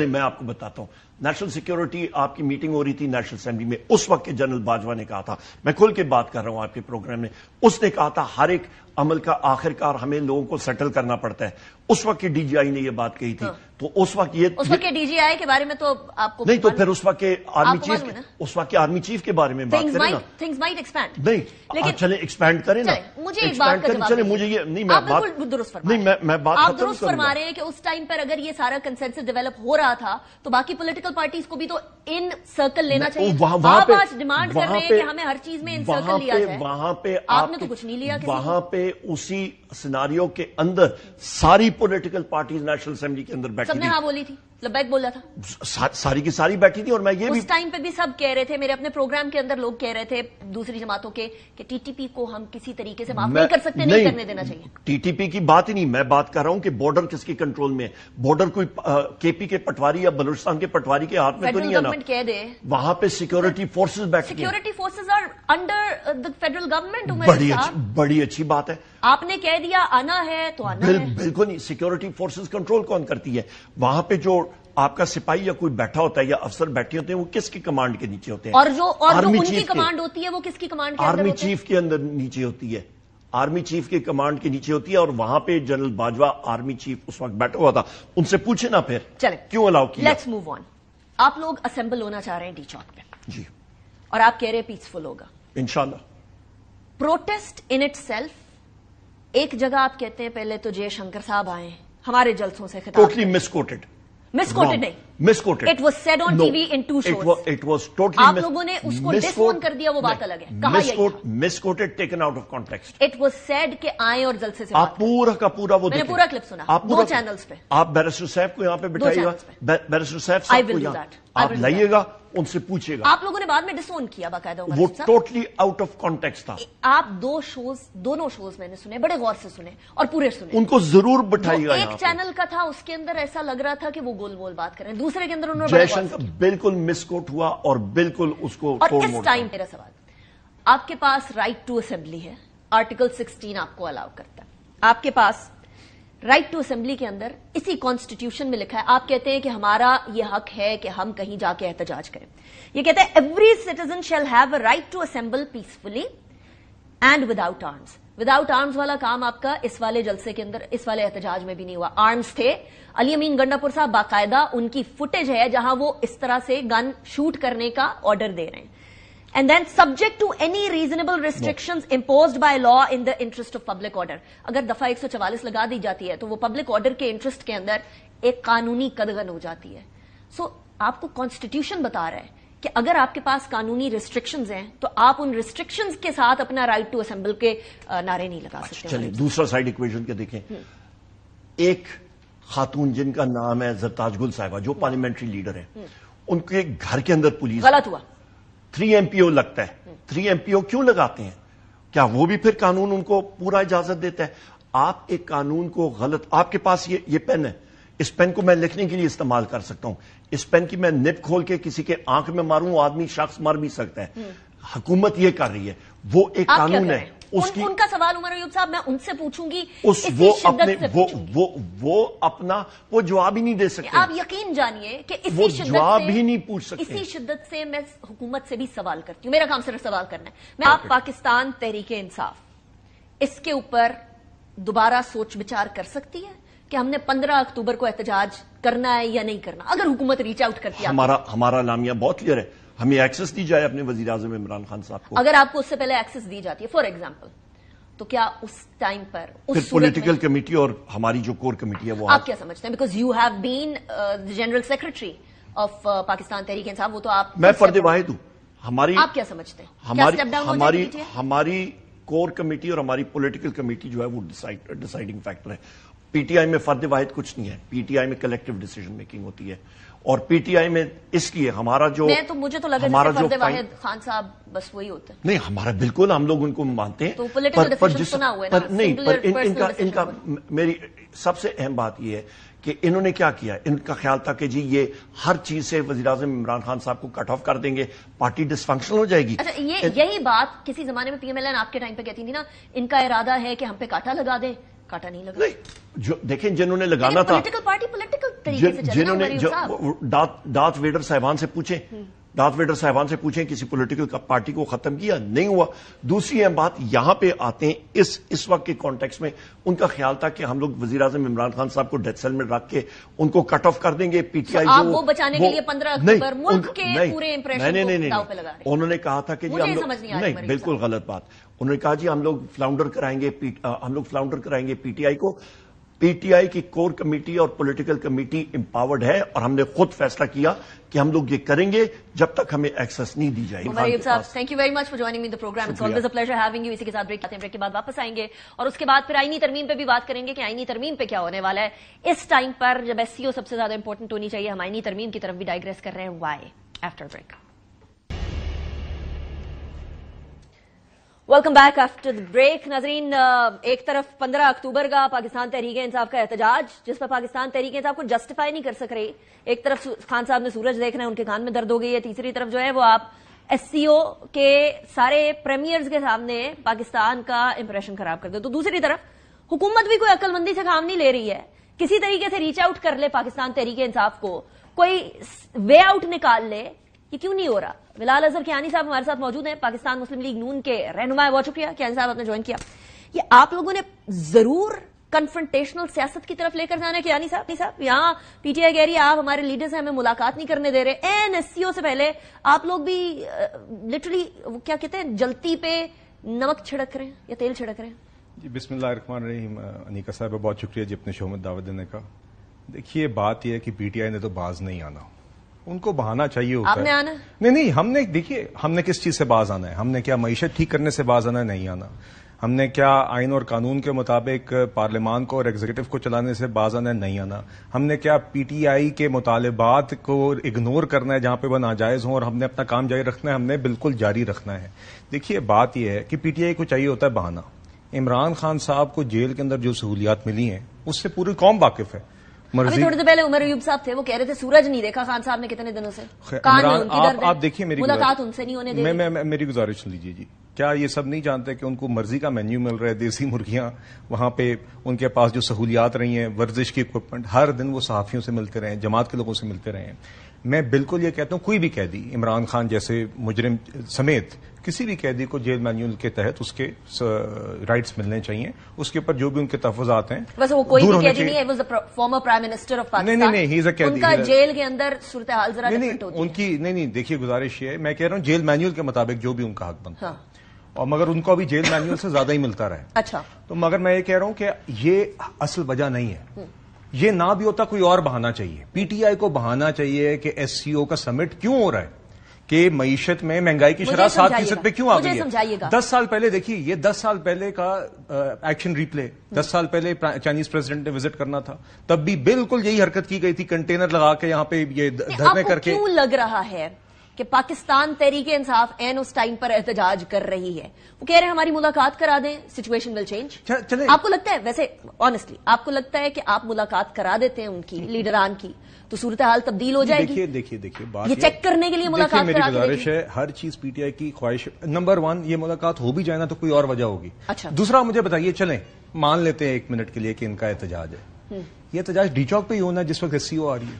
[SPEAKER 3] میں آپ کو بتاتا ہوں. نیشنل سیکیورٹی آپ کی میٹنگ ہو رہی تھی نیشنل اسمبلی میں، اس وقت کے جنرل باجوہ نے کہا تھا، میں کھل کے بات کر رہا ہوں آپ کے پروگرام میں، اس نے کہا تھا ہر ایک عمل کا آخر کار ہمیں لوگوں کو سیٹل کرنا پڑتا ہے. اس وقت کے ڈی جی آئی نے یہ بات کہی تھی. تو اس وقت
[SPEAKER 2] کے ڈی جی آئی کے بارے میں تو آپ کو
[SPEAKER 3] نہیں، تو پھر اس وقت کے آرمی چیف کے بارے میں بات کریں نا.
[SPEAKER 2] Things might expand.
[SPEAKER 3] نہیں چلیں ایکسپینڈ کریں نا.
[SPEAKER 2] مجھے ایک بات کا جواب
[SPEAKER 3] مجھے یہ نہیں،
[SPEAKER 2] میں بات آپ درست فرما رہے ہیں کہ اس ٹائم پر اگر یہ سارا کنسنسس ڈیولپ ہو رہا تھا تو باقی پولیٹیکل پارٹیز کو بھی تو ان سرکل لینا چاہیے. آپ آج ڈیمانڈ کر رہے ہیں کہ ہمیں ہر چیز میں ان سرکل لیا جائے.
[SPEAKER 3] وہاں پہ
[SPEAKER 2] آپ نے تو کچھ نہیں لیا.
[SPEAKER 3] وہاں پہ اسی سیناریو کے اندر ساری پولیٹیکل پارٹیز نیشنل اسمبلی کے اندر بیٹھی
[SPEAKER 2] تھی. سب نے ہاں بولی تھی، لبیک بولا تھا.
[SPEAKER 3] ساری کی ساری بیٹھی تھی. اور میں یہ بھی
[SPEAKER 2] اس ٹائم پہ بھی سب کہہ رہے تھے، میرے اپنے پروگرام کے اندر لوگ کہہ رہے تھے دوسری جماعتوں کے کہ ٹی ٹی پی کو ہم کسی طریقے سے معاف نہیں کر سکتے، نہیں کرنے دینا چاہیے.
[SPEAKER 3] ٹی ٹی پی کی بات ہی نہیں، میں بات کر رہا ہوں کہ بارڈر کس کے کنٹرول میں ہے. بارڈر کوئی کے پی کے پٹواری یا بلوچستان کے پٹواری کے ہاتھ میں تو نہیں ہے نا.
[SPEAKER 2] کہہ دے
[SPEAKER 3] وہاں پہ سیکورٹی فورسز بیٹھ گئے.
[SPEAKER 2] Security forces are under the federal government.
[SPEAKER 3] بڑی اچھی بات ہے.
[SPEAKER 2] آپ نے کہہ دیا آنا ہے تو آنا ہے.
[SPEAKER 3] بالکل نہیں. سیکورٹی فورسز کنٹرول کون کرتی ہے؟ وہاں پہ جو آپ کا سپاہی یا کوئی بیٹھا ہوتا ہے یا افسر بیٹھے ہوتے ہیں، وہ کس کی کمانڈ کے نیچے ہوتے ہیں؟
[SPEAKER 2] اور جو ان کی کمانڈ ہوتی ہے وہ کس کی کمانڈ کے اندر
[SPEAKER 3] آرمی چیف کے اندر نیچے ہوتی ہے. آرمی چیف کی کمانڈ کے نیچے ہوتی ہے. اور وہاں پہ جنرل باجوہ آرمی چیف اس وقت بیٹھا ہوا تھا. ان سے پوچھے نا پھر
[SPEAKER 2] چلیں
[SPEAKER 3] کیوں الاؤ کیا.
[SPEAKER 2] لیٹس موو آن. آپ لوگ اسمبل ہونا چاہ رہے ہیں ڈی چوک پہ
[SPEAKER 3] جی،
[SPEAKER 2] اور آپ کہہ رہے ہیں پیسفل ہوگا
[SPEAKER 3] انشاءاللہ.
[SPEAKER 2] Protest in it self. ایک جگہ آپ کہتے ہیں پہلے تو جے شنکر صاحب آئے ہمارے جلسوں سے خطاب.
[SPEAKER 3] ٹوٹلی مس کوٹڈ
[SPEAKER 2] نہیں. It was said on TV in 2 shows.
[SPEAKER 3] It was totally
[SPEAKER 2] آپ لوگوں نے اس کو ڈسفون کر دیا، وہ بات الگ ہے. کہا
[SPEAKER 3] misquoted, taken out of context.
[SPEAKER 2] It was said کہ آئیں اور جلسے سے
[SPEAKER 3] آپ پورا کا پورا وہ
[SPEAKER 2] میں نے پورا کلپ سنا 2 چینلز پہ.
[SPEAKER 3] آپ بیرسٹر صاحب کو یہاں پہ بٹھائیے گا، بیرسٹر صاحب کو یہاں آپ لائیے گا، ان سے پوچھیے گا.
[SPEAKER 2] آپ لوگوں نے بعد میں ڈسون کیا باقاعدہ.
[SPEAKER 3] وہ ٹوٹلی آؤٹ آف کانٹیکسٹ تھا.
[SPEAKER 2] آپ دونوں شوز میں نے سنے، بڑے غور سے سنے اور پورے سنے.
[SPEAKER 3] ان کو ضرور بٹھائیے گا.
[SPEAKER 2] ایک چینل کا تھا، اس کے اندر ایسا لگ رہا تھا کہ وہ گول گول بات کریں. دوسرے کے اندر انہوں نے
[SPEAKER 3] بالکل مس کوٹ ہوا اور بالکل اس کو.
[SPEAKER 2] اور اس ٹائم میرا سوال، آپ کے پاس رائٹ ٹو اسمبلی ہے، آرٹیکل 16 آپ کو الاؤ کرتا ہے. آپ کے پاس رائٹ ٹو اسمبلی کے اندر اسی کانسٹیٹیوشن میں لکھا ہے، آپ کہتے ہیں کہ ہمارا یہ حق ہے کہ ہم کہیں جا کے احتجاج کریں. یہ کہتے ہیں every citizen shall have a right to assemble peacefully and without arms. Without arms والا کام آپ کا اس والے جلسے کے اندر، اس والے احتجاج میں بھی نہیں ہوا. آرمز تھے. علی امین گنڈاپور صاحب باقاعدہ ان کی فوٹیج ہے جہاں وہ اس طرح سے گن شوٹ کرنے کا آرڈر دے رہے ہیں. And then subject to any reasonable restrictions imposed by law in the interest of public order. اگر دفعہ 144 لگا دی جاتی ہے تو وہ پبلک آرڈر کے انٹرسٹ کے اندر ایک قانونی قدغن ہو جاتی ہے. سو آپ کو کانسٹیٹیوشن بتا رہا ہے کہ اگر آپ کے پاس قانونی ریسٹرکشنز ہیں تو آپ ان ریسٹرکشنز کے ساتھ اپنا رائٹ ٹو اسمبل کے نعرے نہیں لگا سکتے.
[SPEAKER 3] چلیے دوسرا سائڈ ایکویشن کے دیکھیں. ایک خاتون جن کا نام ہے زرتاج گل صاحبہ جو پارلیمنٹری لیڈر ہیں، ان کے گھر کے اندر پولیس
[SPEAKER 2] غلط ہوا
[SPEAKER 3] 3 MPO لگتا ہے. 3 MPO کیوں لگاتے ہیں؟ کیا وہ بھی پھر قانون ان کو پورا اجازت دیتا ہے؟ آپ ایک قانون کو غلط، آپ کے پاس یہ پین ہے، اس پین کو میں لکھنے کے لیے استعمال کر سکتا ہوں، اس پین کی میں نب کھول کے کسی کے آنکھ میں ماروں، آدمی شخص مار بھی سکتا ہے. حکومت یہ کر رہی ہے، وہ ایک قانون ہے.
[SPEAKER 2] ان کا سوال عمر ایوب صاحب میں ان سے پوچھوں گی،
[SPEAKER 3] وہ اپنا وہ جواب ہی نہیں دے سکتے.
[SPEAKER 2] آپ یقین جانیے کہ
[SPEAKER 3] وہ جواب ہی نہیں پوچھ سکتے.
[SPEAKER 2] اسی شدت سے میں حکومت سے بھی سوال کرتی ہوں، میرا کام صرف سوال کرنا ہے. میں آپ پاکستان تحریک انصاف اس کے اوپر دوبارہ سوچ بچار کر سکتی ہے کہ ہم نے 15 اکتوبر کو احتجاج کرنا ہے یا نہیں کرنا؟ اگر حکومت ریچ آؤٹ کرتی ہے،
[SPEAKER 3] ہمارا اعلامیہ بہت کلیئر ہے، ہمیں ایکسس دی جائے اپنے وزیر اعظم عمران خان صاحب کو.
[SPEAKER 2] اگر آپ کو اس سے پہلے ایکسس دی جاتی ہے فار ایگزامپل، تو کیا اس ٹائم پر
[SPEAKER 3] پولیٹیکل کمیٹی اور ہماری جو کور کمیٹی ہے وہ
[SPEAKER 2] آپ کیا سمجھتے ہیں؟ Because you have been general secretary of Pakistan Tehreek Insaf, وہ تو آپ،
[SPEAKER 3] میں فرد واحد ہوں.
[SPEAKER 2] آپ کیا سمجھتے ہیں؟
[SPEAKER 3] ہماری کور کمیٹی اور ہماری پولیٹیکل کمیٹی جو ہے وہ ڈیسائیڈنگ فیکٹر ہے. پی ٹی آئی میں فرد واحد کچھ نہیں ہے، پی ٹی آئی میں کلیکٹو ڈیسیژن میکنگ ہوتی ہے، اور پی ٹی آئی میں اس لیے ہمارا جو
[SPEAKER 2] مجھے تو لگا جیسے فرد واحد خان صاحب بس وہی ہوتے ہیں.
[SPEAKER 3] نہیں، ہمارا بالکل، ہم لوگ ان کو مانتے ہیں.
[SPEAKER 2] تو پولیٹیکل ڈیسیژن سنا ہوا ہے
[SPEAKER 3] نہیں، پر ان کا میری سب سے اہم بات یہ ہے کہ انہوں نے کیا کیا. ان کا خیال تھا کہ جی یہ ہر چیز سے وزیر اعظم عمران خان صاحب کو کٹ آف کر دیں گے، پارٹی ڈس فنکشنل ہو جائے گی.
[SPEAKER 2] اچھا، یہی بات کسی زمانے میں پی ایم ایل این آپ کے ٹائم پہ کہتی تھی نا، ان کا ارادہ ہے کہ ہم پہ کاٹا لگا دیں. کاٹا نہیں لگا.
[SPEAKER 3] جو دیکھیں جنہوں نے لگانا تھا،
[SPEAKER 2] پولیٹیکل پارٹی پولیٹیکل طریقے سے چلنا.
[SPEAKER 3] جنہوں نے ڈارتھ ویڈر صاحبان سے پوچھیں، ڈارتھ ویڈر صاحبان سے پوچھیں کسی پولیٹیکل پارٹی کو ختم کیا؟ نہیں ہوا. دوسری اہم بات یہاں پہ آتے ہیں اس وقت کے کانٹیکس میں، ان کا خیال تھا کہ ہم لوگ وزیر اعظم عمران خان صاحب کو ڈیتھ سیل میں رکھ کے ان کو کٹ آف کر دیں گے. پی ٹی آئی
[SPEAKER 2] آپ وہ بچانے کے لیے 15 اکتوبر ملک کے پورے امپریشن کو داؤ پہ لگا رہے ہیں.
[SPEAKER 3] انہوں نے کہا تھا کہ جی نہیں، بالکل غلط بات. انہوں نے کہا جی ہم لوگ فلاؤنڈر کرائیں گے پی ٹی آئی کو. پی ٹی آئی کی کور کمیٹی اور پولیٹیکل کمیٹی امپاورڈ ہے، اور ہم نے خود فیصلہ کیا کہ ہم لوگ یہ کریں گے جب تک ہمیں ایکسس نہیں دی جائے گی.
[SPEAKER 2] عمر ایوب صاحب، thank you very much for joining me the program. It's always a pleasure having you. اسی کے ساتھ بریک کرتے ہیں، بریک کے بعد واپس آئیں گے اور اس کے بعد پھر آئینی ترمیم پہ بھی بات کریں گے کہ آئینی ترمیم پہ کیا ہونے والا ہے اس ٹائم پر جب ایس سی او سب سے زیادہ امپورٹنٹ ہونی چاہیے. ہم آئینی ترمیم کی طرف بھی ڈائگریس کر رہے ہیں. Why? After break. Welcome back after the break. ناظرین، ایک طرف 15 اکتوبر کا پاکستان تحریک انصاف کا احتجاج جس پر پاکستان تحریک انصاف کو جسٹیفائی نہیں کر سک رہی. ایک طرف خان صاحب نے سورج دیکھنا ہے، ان کے کان میں درد ہو گئی ہے. تیسری طرف جو ہے وہ آپ ایس سی او کے سارے پریمیئرز کے سامنے پاکستان کا امپریشن خراب کر دے. تو دوسری طرف حکومت بھی کوئی عقل مندی سے کام نہیں لے رہی ہے، کسی طریقے سے ریچ آؤٹ کر لے پاکستان تحریک انصاف کو، کوئی وے آؤٹ نکال لے. یہ کیوں نہیں ہو رہا؟ بلال اظہر کیانی صاحب ہمارے ساتھ موجود ہیں، پاکستان مسلم لیگ نون کے رہنما. بہت شکریہ کیانی صاحب، آپ نے جوائن کیا. یہ آپ لوگوں نے ضرور کنفرنٹیشنل سیاست کی طرف لے کر جانا ہے کیانی صاحب. یہاں پی ٹی آئی کہہ رہی ہے آپ ہمارے لیڈرز ہیں، ہمیں ملاقات نہیں کرنے دے رہے. این ایس سی او سے پہلے آپ لوگ بھی لٹرلی کیا کہتے ہیں جلتی پہ نمک چھڑک رہے ہیں یا تیل چھڑک رہے ہیں.
[SPEAKER 4] جی بسم اللہ الرحمن الرحیم. انیکا صاحب بہت شکریہ جی اپنے شو میں دعوت دینے کا. دیکھیے بات یہ ہے کہ پی ٹی آئی نے تو باز نہیں آنا، ان کو بہانا چاہیے ہوتا ہے.
[SPEAKER 2] آپ نے آنا؟
[SPEAKER 4] نہیں، ہم نے دیکھیے ہم نے کس چیز سے باز آنا ہے. ہم نے کیا معیشت ٹھیک کرنے سے باز آنا ہے؟ نہیں آنا. ہم نے کیا آئین اور قانون کے مطابق پارلیمان کو اور ایگزیکٹو کو چلانے سے باز آنا ہے؟ نہیں آنا. ہم نے کیا پی ٹی آئی کے مطالبات کو اگنور کرنا ہے جہاں پہ وہ ناجائز ہوں اور ہم نے اپنا کام جاری رکھنا ہے؟ ہم نے بالکل جاری رکھنا ہے. دیکھیے بات یہ ہے کہ پی ٹی آئی کو چاہیے ہوتا ہے بہانا. عمران خان صاحب کو جیل کے اندر جو سہولیات ملی ہیں اس سے پوری قوم واقف ہے.
[SPEAKER 2] ابھی تھوڑی دیر پہلے عمر ایوب صاحب تھے، وہ کہہ رہے تھے سورج نہیں دیکھا خان صاحب نے کتنے دنوں سے.
[SPEAKER 4] آپ دیکھیے میری
[SPEAKER 2] ملاقات ان سے نہیں ہونے دے.
[SPEAKER 4] میری گزارش سن لیجیے جی. کیا یہ سب نہیں جانتے کہ ان کو مرضی کا مینیو مل رہا ہے؟ دیسی مرغیاں وہاں پہ ان کے پاس جو سہولیات رہی ہیں، ورزش کی اکوپمنٹ، ہر دن وہ صحافیوں سے ملتے رہے ہیں، جماعت کے لوگوں سے ملتے رہے ہیں. میں بالکل یہ کہتا ہوں کوئی بھی قیدی، عمران خان جیسے مجرم سمیت کسی بھی قیدی کو جیل مینیول کے تحت اس کے رائٹس ملنے چاہیے. اس کے اوپر جو بھی ان کے تحفظات ہیں،
[SPEAKER 2] بس وہ کوئی بھی قیدی نہیں ہے، وہ former prime minister of Pakistan.
[SPEAKER 4] نہیں ہی از اے قیدی.
[SPEAKER 2] ان کا جیل کے اندر صورتحال ذرا ڈفرنٹ ہوتی ہے.
[SPEAKER 4] ان کی نہیں دیکھیے گزارش یہ ہے، میں کہہ رہا ہوں جیل مینیول کے مطابق جو بھی ان کا حق بنتا ہے، اور مگر ان کو ابھی جیل مینیول سے زیادہ ہی ملتا رہے.
[SPEAKER 2] اچھا،
[SPEAKER 4] تو مگر میں یہ کہہ رہا ہوں کہ یہ اصل وجہ نہیں ہے. یہ نہ بھی ہوتا کوئی اور بہانا چاہیے. پی ٹی آئی کو بہانا چاہیے کہ ایس سی او کا سمٹ کیوں ہو رہا ہے، کہ معیشت میں مہنگائی کی شرح 7% پہ کیوں آ گئی ہے. 10 سال پہلے دیکھیے، یہ 10 سال پہلے کا ایکشن ریپلے، 10 سال پہلے چائنیز پریزیڈنٹ نے وزٹ کرنا تھا، تب بھی بالکل یہی حرکت کی گئی تھی، کنٹینر لگا کے یہاں پہ یہ دھرنے کر کے.
[SPEAKER 2] کیوں لگ رہا ہے کہ پاکستان تحریک انصاف این اس ٹائم پر احتجاج کر رہی ہے؟ وہ کہہ رہے ہیں ہماری ملاقات کرا دیں، سچویشن ول چینج. آپ کو لگتا ہے، ویسے آنےسٹلی آپ کو لگتا ہے کہ آپ ملاقات کرا دیتے ہیں ان کی لیڈران کی تو صورتحال تبدیل ہو جائے گی؟
[SPEAKER 4] دیکھیے
[SPEAKER 2] یہ چیک کرنے کے لیے ملاقات
[SPEAKER 4] میری گزارش ہے، ہر چیز پی ٹی آئی کی خواہش. نمبر 1، یہ ملاقات ہو بھی جائے نا تو کوئی اور وجہ ہوگی.
[SPEAKER 2] اچھا،
[SPEAKER 4] دوسرا مجھے بتائیے، چلیں مان لیتے ہیں 1 منٹ کے لیے کہ ان کا احتجاج ہے. یہ احتجاج ڈی چوک پہ ہی ہونا ہے جس وقت ایس سی او آ رہی ہے.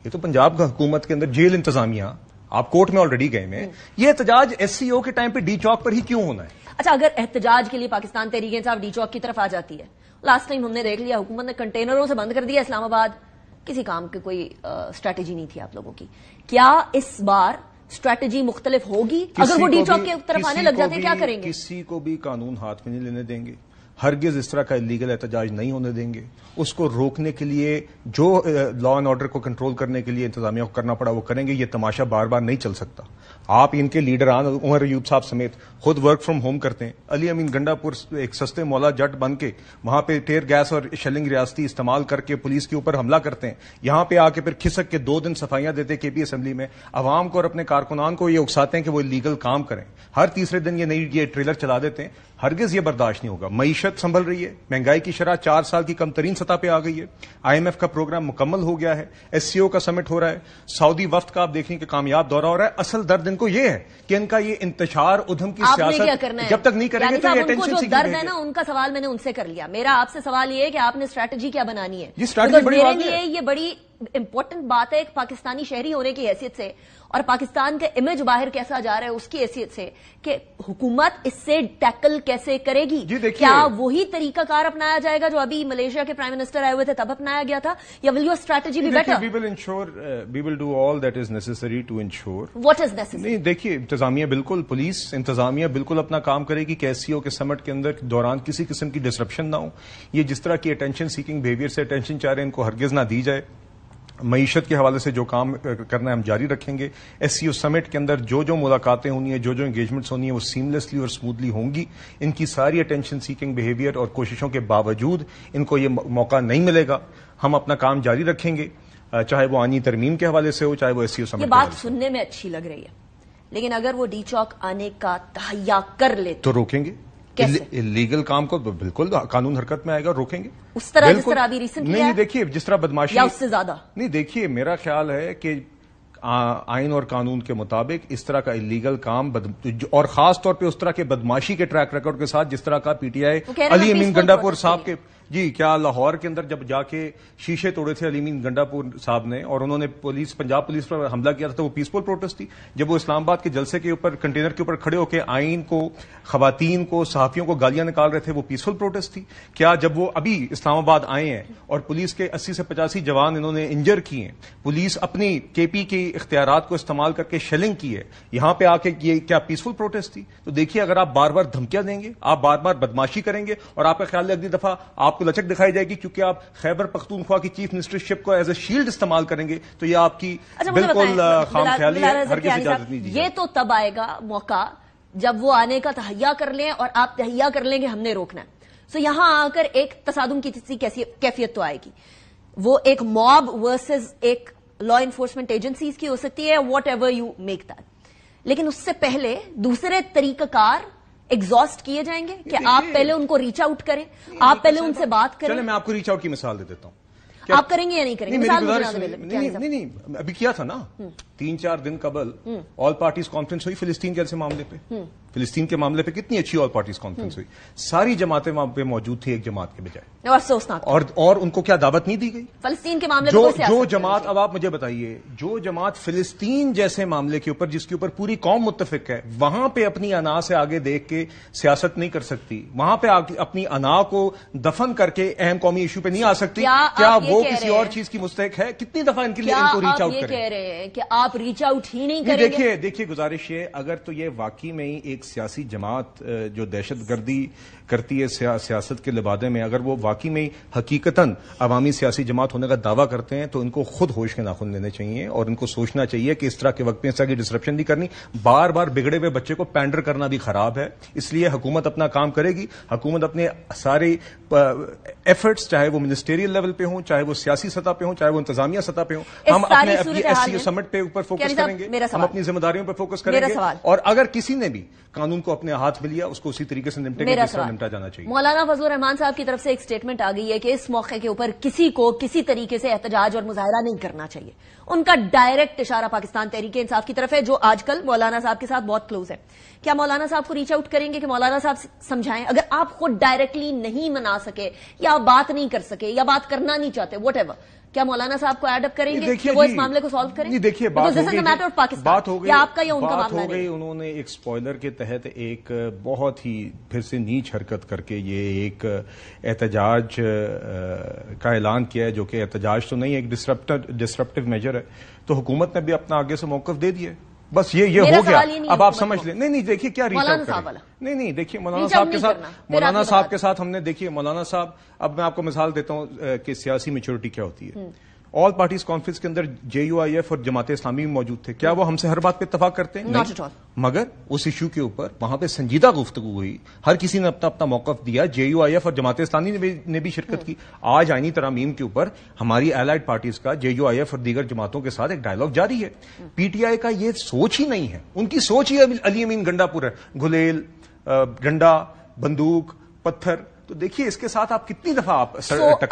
[SPEAKER 4] یہ تو پنجاب کا حکومت کے اندر جیل انتظامیہ، آپ کورٹ میں آلریڈی گئے میں، یہ احتجاج ایس سی او کے ٹائم پہ ڈی چوک پر ہی کیوں ہونا ہے؟
[SPEAKER 2] اچھا، اگر احتجاج کے لیے پاکستان تحریک انصاف ڈی چوک کی طرف آ جاتی ہے، لاسٹ ٹائم ہم نے دیکھ لیا حکومت نے کنٹینروں سے بند کر دیا اسلام آباد، کسی کام کی کوئی اسٹریٹجی نہیں تھی آپ لوگوں کی. کیا اس بار اسٹریٹجی مختلف ہوگی؟ اگر وہ ڈی چوک کی طرف آنے لگ جاتے ہیں کیا کریں گے؟
[SPEAKER 4] کسی کو بھی قانون ہاتھ میں نہیں لینے دیں گے، ہرگز اس طرح کا لیگل احتجاج نہیں ہونے دیں گے. اس کو روکنے کے لیے جو لا اینڈ آرڈر کو کنٹرول کرنے کے لیے انتظامیہ کو کرنا پڑا وہ کریں گے. یہ تماشا بار بار نہیں چل سکتا. آپ ان کے لیڈران عمر ایوب صاحب سمیت خود ورک فرام ہوم کرتے ہیں. علی امین گنڈا پور ایک سستے مولا جٹ بن کے وہاں پہ ٹیئر گیس اور شیلنگ ریاستی استعمال کر کے پولیس کے اوپر حملہ کرتے ہیں. یہاں پہ آ کے پھر کھسک کے 2 دن صفائیاں دیتے کے پی اسمبلی میں. عوام کو اور اپنے کارکنان کو یہ اکساتے ہیں کہ وہ لیگل کام کریں. ہر تیسرے دن یہ ٹریلر چلا دیتے ہیں. ہرگز یہ برداشت نہیں ہوگا. معیشت سنبھل رہی ہے، مہنگائی کی شرح 4 سال کی کم ترین سطح پہ آ گئی ہے. آئی ایم ایف کا پروگرام مکمل ہو گیا ہے، ایس سی او کا سمٹ ہو رہا ہے، سعودی وفد کا آپ دیکھیں کہ کامیاب دورہ ہو رہا ہے. اصل درد ان کو یہ ہے کہ ان کا یہ انتشار ادھم کی سیاست جب تک نہیں کریں گے تو یہ ٹینشن
[SPEAKER 2] جو درد ہے نا ان کا سوال میں نے ان سے کر لیا. میرا آپ سے سوال یہ ہے کہ آپ نے اسٹریٹجی کیا بنانی ہے؟ میرے لیے یہ بڑی امپورٹنٹ بات ہے ایک پاکستانی شہری ہونے کی حیثیت سے اور پاکستان کا امیج باہر کیسا جا رہا ہے اس کی حیثیت سے کہ حکومت اس سے ٹیکل کیسے کرے گی. کیا وہی طریقہ کار اپنایا جائے گا جو ابھی ملیشیا کے پرائم منسٹر آئے ہوئے تھے تب اپنایا گیا تھا، یا will your strategy be better?
[SPEAKER 4] We will do all that is necessary to ensure.
[SPEAKER 2] What is necessary?
[SPEAKER 4] نہیں دیکھیے، انتظامیہ بالکل، پولیس انتظامیہ بالکل اپنا کام کرے گی کہ ایس سی او کے سمٹ کے اندر دوران کسی قسم کی ڈسرپشن نہ ہو. یہ جس طرح کی اٹینشن سیکنگ بہیویئر سے اٹینشن چاہ رہے ہیں ان کو ہرگز نہ دی جائے. معیشت کے حوالے سے جو کام کرنا ہے ہم جاری رکھیں گے. ایس سی او سمٹ کے اندر جو ملاقاتیں ہونی ہیں، جو انگیجمنٹس ہونی ہیں وہ سیملیسلی اور سموتھلی ہوں گی. ان کی ساری اٹینشن سیکنگ بہیویئر اور کوششوں کے باوجود ان کو یہ موقع نہیں ملے گا. ہم اپنا کام جاری رکھیں گے، چاہے وہ آئینی ترمیم کے حوالے سے ہو، چاہے وہ ایس سی او سمٹ.
[SPEAKER 2] یہ بات سننے میں اچھی لگ رہی ہے، لیکن اگر وہ ڈی چوک آنے کا تہیا کر لے
[SPEAKER 4] تو روکیں گے. لیگل کام کو بالکل قانون حرکت میں آئے گا، روکیں گے
[SPEAKER 2] اس طرح جس طرح ابھی ریسنٹلی
[SPEAKER 4] نہیں. دیکھیے جس طرح بدماشی
[SPEAKER 2] یا اس سے زیادہ
[SPEAKER 4] نہیں. دیکھیے میرا خیال ہے کہ آئین اور قانون کے مطابق اس طرح کا الیگل کام اور خاص طور پہ اس طرح کے بدماشی کے ٹریک ریکارڈ کے ساتھ جس طرح کا پی ٹی آئی علی امین گنڈا پور صاحب کے جی کیا لاہور کے اندر جب جا کے شیشے توڑے تھے علی امین گنڈا پور صاحب نے اور انہوں نے پنجاب پولیس پر حملہ کیا تھا تو وہ پیسفل پروٹیسٹ تھی. جب وہ اسلام آباد کے جلسے کے اوپر کنٹینر کے اوپر کھڑے ہو کے آئین کو، خواتین کو، صحافیوں کو گالیاں نکال رہے تھے وہ پیسفل پروٹیسٹ تھی؟ کیا جب وہ ابھی اسلام آباد آئے ہیں اور پولیس کے 80 سے 85 جوان انہوں نے انجر کیے ہیں، پولیس اپنی کے پی کے اختیارات کو استعمال کر کے شیلنگ کی ہے، یہاں پہ آ کے یہ کیا پیسفل پروٹیسٹ تھی؟ تو دیکھیے اگر آپ بار بار دھمکیاں دیں گے، آپ بار بار بدماشی کریں گے اور آپ کا خیال ہے اگلی دفعہ آپ کو لچک دکھائی جائے گی کیونکہ آپ خیبر پختونخوا کی چیف منسٹرشپ کو ایز اے شیلڈ استعمال کریں گے تو یہ آپ کی بالکل خام خیالی ہے، ہرگز اجازت نہیں دی جائے.
[SPEAKER 2] یہ تو تب آئے گا موقع جب وہ آنے کا تہیا کر لیں اور آپ تہیا کر لیں کہ ہم نے روکنا ہے. سو یہاں آ کر ایک تصادم کی کیفیت تو آئے گی. وہ ایک موب ورسز ایک لا انفورسمنٹ ایجنسیز کی ہو سکتی ہے، what ever you make that. لیکن اس سے پہلے دوسرے طریقہ کار ایگزاسٹ کیے جائیں گے کہ آپ پہلے ان کو ریچ آؤٹ کریں، آپ پہلے ان سے بات کریں.
[SPEAKER 4] چلیں میں آپ کو ریچ آؤٹ کی مثال دے دیتا ہوں.
[SPEAKER 2] آپ کریں گے یا نہیں کریں گے؟
[SPEAKER 4] نہیں ابھی کیا تھا نا 3-4 دن قبل آل پارٹیز کانفرنس ہوئی فلسطین کے معاملے پہ. فلسطین کے معاملے پہ کتنی اچھی آل پارٹیز کانفرنس ہوئی، ساری جماعتیں وہاں پہ موجود تھی ایک جماعت کے بجائے، اور ان کو کیا دعوت نہیں دی گئی
[SPEAKER 2] فلسطین کے معاملے؟
[SPEAKER 4] جو جماعت، اب آپ مجھے بتائیے، جو جماعت فلسطین جیسے معاملے کے اوپر جس کے اوپر پوری قوم متفق ہے وہاں پہ اپنی انا سے آگے دیکھ کے سیاست نہیں کر سکتی، وہاں پہ اپنی انا کو دفن کر کے اہم قومی ایشو پہ نہیں آ سکتی، کیا وہ کسی اور چیز کی مستحق ہے؟ کتنی دفعہ ان کے لیے ان کو ریچ آؤٹ کریں؟
[SPEAKER 2] کہہ رہے ہیں کہ آپ ریچ آؤٹ ہی نہیں کریں گے؟
[SPEAKER 4] دیکھیے گزارش ہے، اگر تو یہ واقعی میں ہی ایک ایک سیاسی جماعت جو دہشت گردی کرتی ہے سیاست کے لبادے میں، اگر وہ واقعی میں حقیقتاً عوامی سیاسی جماعت ہونے کا دعویٰ کرتے ہیں تو ان کو خود ہوش کے ناخن لینے چاہیے اور ان کو سوچنا چاہیے کہ اس طرح کے وقت میں اس طرح کی ڈسرپشن نہیں کرنی. بار بار بگڑے ہوئے بچے کو پینڈر کرنا بھی خراب ہے. اس لیے حکومت اپنا کام کرے گی. حکومت اپنے سارے ایفرٹس، چاہے وہ منسٹریل لیول پہ ہوں، چاہے وہ سیاسی سطح پہ ہوں، چاہے وہ انتظامیہ سطح پہ ہوں، ہم اپنے ایس سی او سمٹ پہ اوپر فوکس کریں گے، ہم اپنی ذمہ داریوں پہ فوکس کریں گے، اور اگر کسی نے بھی قانون کو اپنے ہاتھ میں لیا اس کو اسی طریقے سے نمٹے گا جس طرح نمٹا جانا چاہیے.
[SPEAKER 2] مولانا فضل الرحمان صاحب کی طرف سے ایک سٹیٹمنٹ آ گئی ہے کہ اس موقع کے اوپر کسی کو کسی طریقے سے احتجاج اور مظاہرہ نہیں کرنا چاہیے. ان کا ڈائریکٹ اشارہ پاکستان تحریک انصاف کی طرف ہے جو آج کل مولانا صاحب کے ساتھ بہت کلوز ہے. کیا مولانا صاحب کو ریچ آؤٹ کریں گے کہ مولانا صاحب سمجھائیں؟ اگر آپ خود ڈائریکٹلی نہیں منا سکے یا بات نہیں کر سکے یا بات کرنا نہیں چاہتے واٹ ایور، کیا مولانا صاحب کو ایڈ اپ کریں گے کہ وہ اس معاملے کو سالو کریں؟
[SPEAKER 4] دیکھیے بات ہو گئی،
[SPEAKER 2] آپ کا یا ان کا معاملہ
[SPEAKER 4] ہو گئی. انہوں نے ایک سپوائلر کے تحت ایک بہت ہی پھر سے نیچ حرکت کر کے یہ ایک احتجاج کا اعلان کیا ہے، جو کہ احتجاج تو نہیں، ایک ڈسرپٹیو میجر ہے. تو حکومت نے بھی اپنا آگے سے موقف دے دیا. بس یہ ہو گیا. اب آپ سمجھ لیں. نہیں دیکھیے کیا ریچ آؤٹ کریں. نہیں دیکھیے مولانا صاحب کے ساتھ ہم نے دیکھیے مولانا صاحب، اب میں آپ کو مثال دیتا ہوں کہ سیاسی میچورٹی کیا ہوتی ہے. آل پارٹیز کانفرنس کے اندر JUIF اور جماعت اسلامی بھی موجود تھے. کیا وہ ہم سے ہر بات پہ اتفاق کرتے ہیں؟ نہیں. مگر اس ایشو کے اوپر وہاں پہ سنجیدہ گفتگو ہوئی، ہر کسی نے اپنا موقف دیا. JUIF اور جماعت اسلامی نے بھی شرکت کی. آج آئینی ترامیم کے اوپر ہماری الائڈ پارٹیز کا JUIF اور دیگر جماعتوں کے ساتھ ایک ڈائیلاگ جاری ہے. PTI کا یہ سوچ ہی نہیں ہے. ان کی سوچ ہی علی امین گنڈا پور ہے، گلیل، ڈنڈا، بندوق، پتھر. تو دیکھیے اس کے ساتھ آپ کتنی دفعہ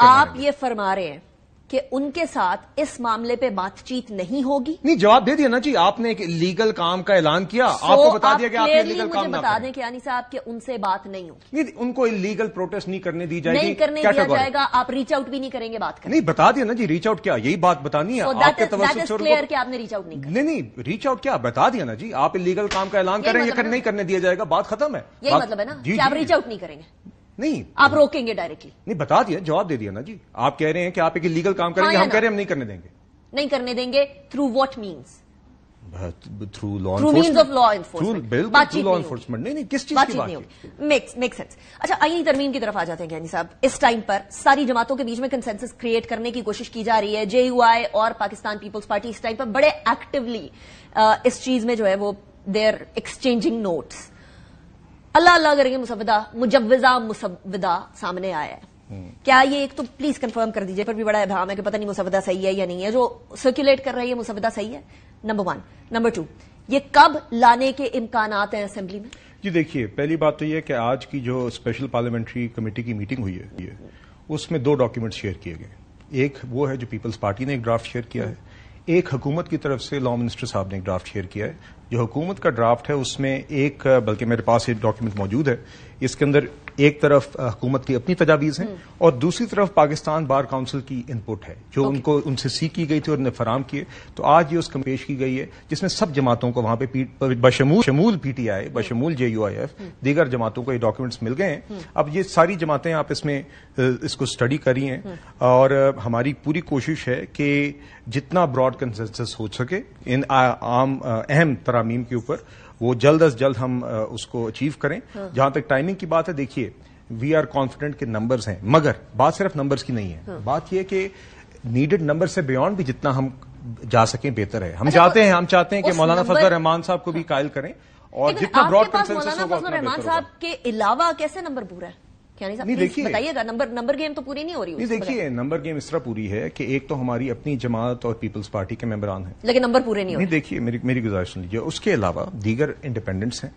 [SPEAKER 2] آپ یہ فرما رہے ہیں کہ ان کے ساتھ اس معاملے پہ بات چیت نہیں ہوگی؟
[SPEAKER 4] نہیں، جواب دے دیا نا جی. آپ نے ایک لیگل کام کا اعلان کیا، آپ کو بتا دیا کہ آپ نے لیگل کام نہ
[SPEAKER 2] بتا دیں کہ یعنی صاحب کہ ان سے بات نہیں ہوگی.
[SPEAKER 4] نہیں، ان کو لیگل پروٹیسٹ نہیں کرنے دی جائے گی.
[SPEAKER 2] نہیں کرنے دیا جائے گا. آپ ریچ آؤٹ بھی نہیں کریں گے بات کریں؟
[SPEAKER 4] نہیں، بتا دیا نا جی. ریچ آؤٹ کیا، یہی بات بتانی ہے آپ کے توسط سے.
[SPEAKER 2] کلیئر کہ آپ نے ریچ آؤٹ نہیں کرنا.
[SPEAKER 4] نہیں، ریچ آؤٹ کیا بتا دیا نا جی. آپ لیگل کام کا اعلان کریں یا نہیں کرنے دیا جائے گا، بات ختم ہے.
[SPEAKER 2] یہی مطلب ہے نا کہ آپ ریچ آؤٹ نہیں کریں گے.
[SPEAKER 4] نہیں،
[SPEAKER 2] آپ روکیں گے ڈائریکٹلی؟
[SPEAKER 4] نہیں، بتا دیا، جواب دے دیا نا جی. آپ کہہ رہے ہیں کہ آپ ایک لیگل کام کریں گے، ہم کہہ رہے ہیں ہم نہیں کرنے دیں گے.
[SPEAKER 2] نہیں کرنے دیں گے. Through what means?
[SPEAKER 4] Through law enforcement. نہیں، کس چیز کی بات؟
[SPEAKER 2] Make sense. اچھا، آئینی ترمیم کی طرف آ جاتے ہیں گیانی صاحب. اس ٹائم پر ساری جماعتوں کے بیچ میں کنسنسس کریٹ کرنے کی کوشش کی جا رہی ہے. JUI اور پاکستان پیپلز پارٹی اس ٹائم پر بڑے ایکٹیولی اس چیز میں جو ہے وہ دے آر ایکسچینجنگ نوٹس. اللہ کریں گے مجوزہ مسودہ سامنے آیا ہے. کیا یہ ایک تو پلیز کنفرم کر دیجئے، پر بھی بڑا ابہام ہے کہ پتہ نہیں مسودہ صحیح ہے یا نہیں ہے. جو سرکولیٹ کر رہا ہے یہ مسودہ صحیح ہے؟ نمبر 1. نمبر 2، یہ کب لانے کے امکانات ہیں اسمبلی میں؟
[SPEAKER 4] جی دیکھیے، پہلی بات تو یہ کہ آج کی جو اسپیشل پارلیمنٹری کمیٹی کی میٹنگ ہوئی ہے اس میں 2 ڈاکیومنٹ شیئر کیے گئے. ایک وہ ہے جو پیپلز پارٹی نے ایک ڈرافٹ شیئر کیا ہے، ایک حکومت کی طرف سے لا منسٹر صاحب نے ایک ڈرافٹ شیئر کیا ہے. جو حکومت کا ڈرافٹ ہے اس میں ایک، بلکہ میرے پاس ایک ڈاکیومنٹ موجود ہے، اس کے اندر ایک طرف حکومت کی اپنی تجاویز ہیں اور دوسری طرف پاکستان بار کاؤنسل کی ان پٹ ہے جو ان کو ان سے سیکھ کی گئی تھی اور انہیں فراہم کیے. تو آج یہ اس کو پیش کی گئی ہے جس میں سب جماعتوں کو وہاں پہ بشمول PTI، بشمول JUIF، دیگر جماعتوں کو یہ ڈاکیومنٹس مل گئے ہیں. اب یہ ساری جماعتیں آپ اس کو اسٹڈی کری ہیں اور ہماری پوری کوشش ہے کہ جتنا براڈ کنسنسس ہو سکے ان عام اہم ترامیم کے اوپر وہ جلد از جلد ہم اس کو اچیو کریں. جہاں تک ٹائمنگ کی بات ہے، دیکھیے وی آر کانفیڈنٹ کہ نمبرز ہیں، مگر بات صرف نمبرز کی نہیں ہے. بات یہ کہ نیڈڈ نمبر سے بیونڈ بھی جتنا ہم جا سکیں بہتر ہے. ہم چاہتے ہیں کہ مولانا فضل الرحمان صاحب کو بھی قائل کریں اور جتنا براڈ کنسنسس ہوگا
[SPEAKER 2] مولانا فضل الرحمان صاحب کے علاوہ کیسے نمبر پورا ہے؟ بتائیے گا. نمبر گیم تو پوری نہیں ہو رہی.
[SPEAKER 4] نہیں دیکھیے، نمبر گیم اس طرح پوری ہے کہ ایک تو ہماری اپنی جماعت اور پیپلز پارٹی کے ممبران ہیں،
[SPEAKER 2] لیکن نمبر پورے نہیں ہو رہے.
[SPEAKER 4] دیکھیے میری گزارش سن لیجیے. اس کے علاوہ دیگر انڈیپینڈنٹس ہیں،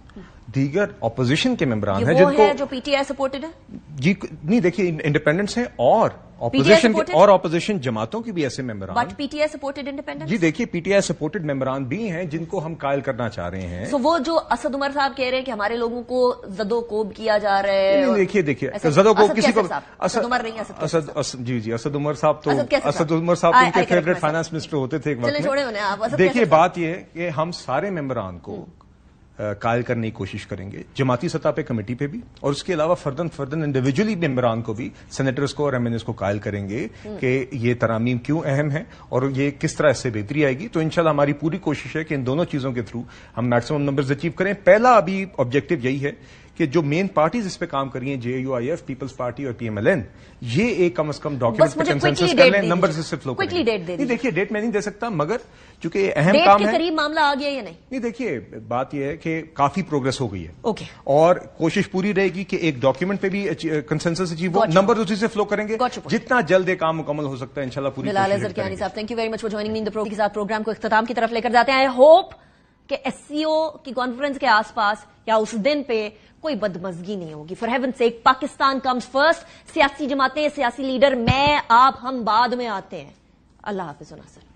[SPEAKER 4] دیگر اپوزیشن کے ممبران ہیں جن کو
[SPEAKER 2] جو PTI سپورٹڈ ہے.
[SPEAKER 4] جی نہیں، دیکھیے انڈیپینڈنٹس ہیں اور اپوزیشن جماعتوں کی بھی ایسے ممبران.
[SPEAKER 2] But PTI supported independent.
[SPEAKER 4] جی دیکھیے PTI سپورٹڈ ممبران بھی ہیں جن کو ہم قائل کرنا چاہ رہے ہیں.
[SPEAKER 2] وہ جو اسد عمر صاحب کہہ رہے ہیں کہ ہمارے لوگوں کو زد و کوب کیا جا رہا ہے.
[SPEAKER 4] دیکھیے زد و کوب کسی کو،
[SPEAKER 2] اسد عمر نہیں،
[SPEAKER 4] جی اسد عمر صاحب تو اسد عمر صاحب ان کے فیوریٹ فائنانس منسٹر ہوتے تھے ایک وقت میں. دیکھیے بات یہ ہے کہ ہم سارے ممبران کو قائل کرنے کی کوشش کریں گے، جماعتی سطح پہ کمیٹی پہ بھی، اور اس کے علاوہ فردن انڈیویجولی ممبران کو بھی، سینیٹرز کو اور ایم این ایز کو قائل کریں گے کہ یہ ترامیم کیوں اہم ہے اور یہ کس طرح اس سے بہتری آئے گی. تو انشاءاللہ ہماری پوری کوشش ہے کہ ان دونوں چیزوں کے تھرو ہم میکسیمم نمبرز اچیو کریں. پہلا ابھی آبجیکٹو یہی ہے کہ جو مین پارٹیز اس پہ کام کر رہی ہیں، J U I F, Peoples Party اور پی ایم ایل این، یہ ایک کم از کم ڈاکیومنٹ پہ کنسنسس کر لیں، نمبرز اس سے فلو کریں. نہیں دیکھیے ڈیٹ میں نہیں دے سکتا، مگر چونکہ اہم کام ہے.
[SPEAKER 2] ڈیٹ کے قریب معاملہ آ گیا یا نہیں
[SPEAKER 4] دیکھیے بات یہ ہے کہ کافی پروگرس ہو گئی ہے،
[SPEAKER 2] اوکے،
[SPEAKER 4] اور کوشش پوری رہے گی کہ ایک ڈاکیومنٹ پہ بھی کنسنسس اچیو ہو، نمبر اسی سے فلو کریں گے، جتنا جلد کام مکمل ہو سکتا ہے انشاءاللہ پوری کوشش کریں گے.
[SPEAKER 2] کیانی صاحب، thank you very much for joining me in the program کے ساتھ پروگرام کو اختتام کی طرف لے کر جاتے ہیں. آئی ہوپ کہ ایس سی او کی کانفرنس کے آس پاس یا اس دن پہ کوئی بدمزگی نہیں ہوگی. For heaven's sake, Pakistan comes first. سیاسی جماعتیں، سیاسی لیڈر، میں آپ ہم بعد میں آتے ہیں. اللہ حافظ و ناصر.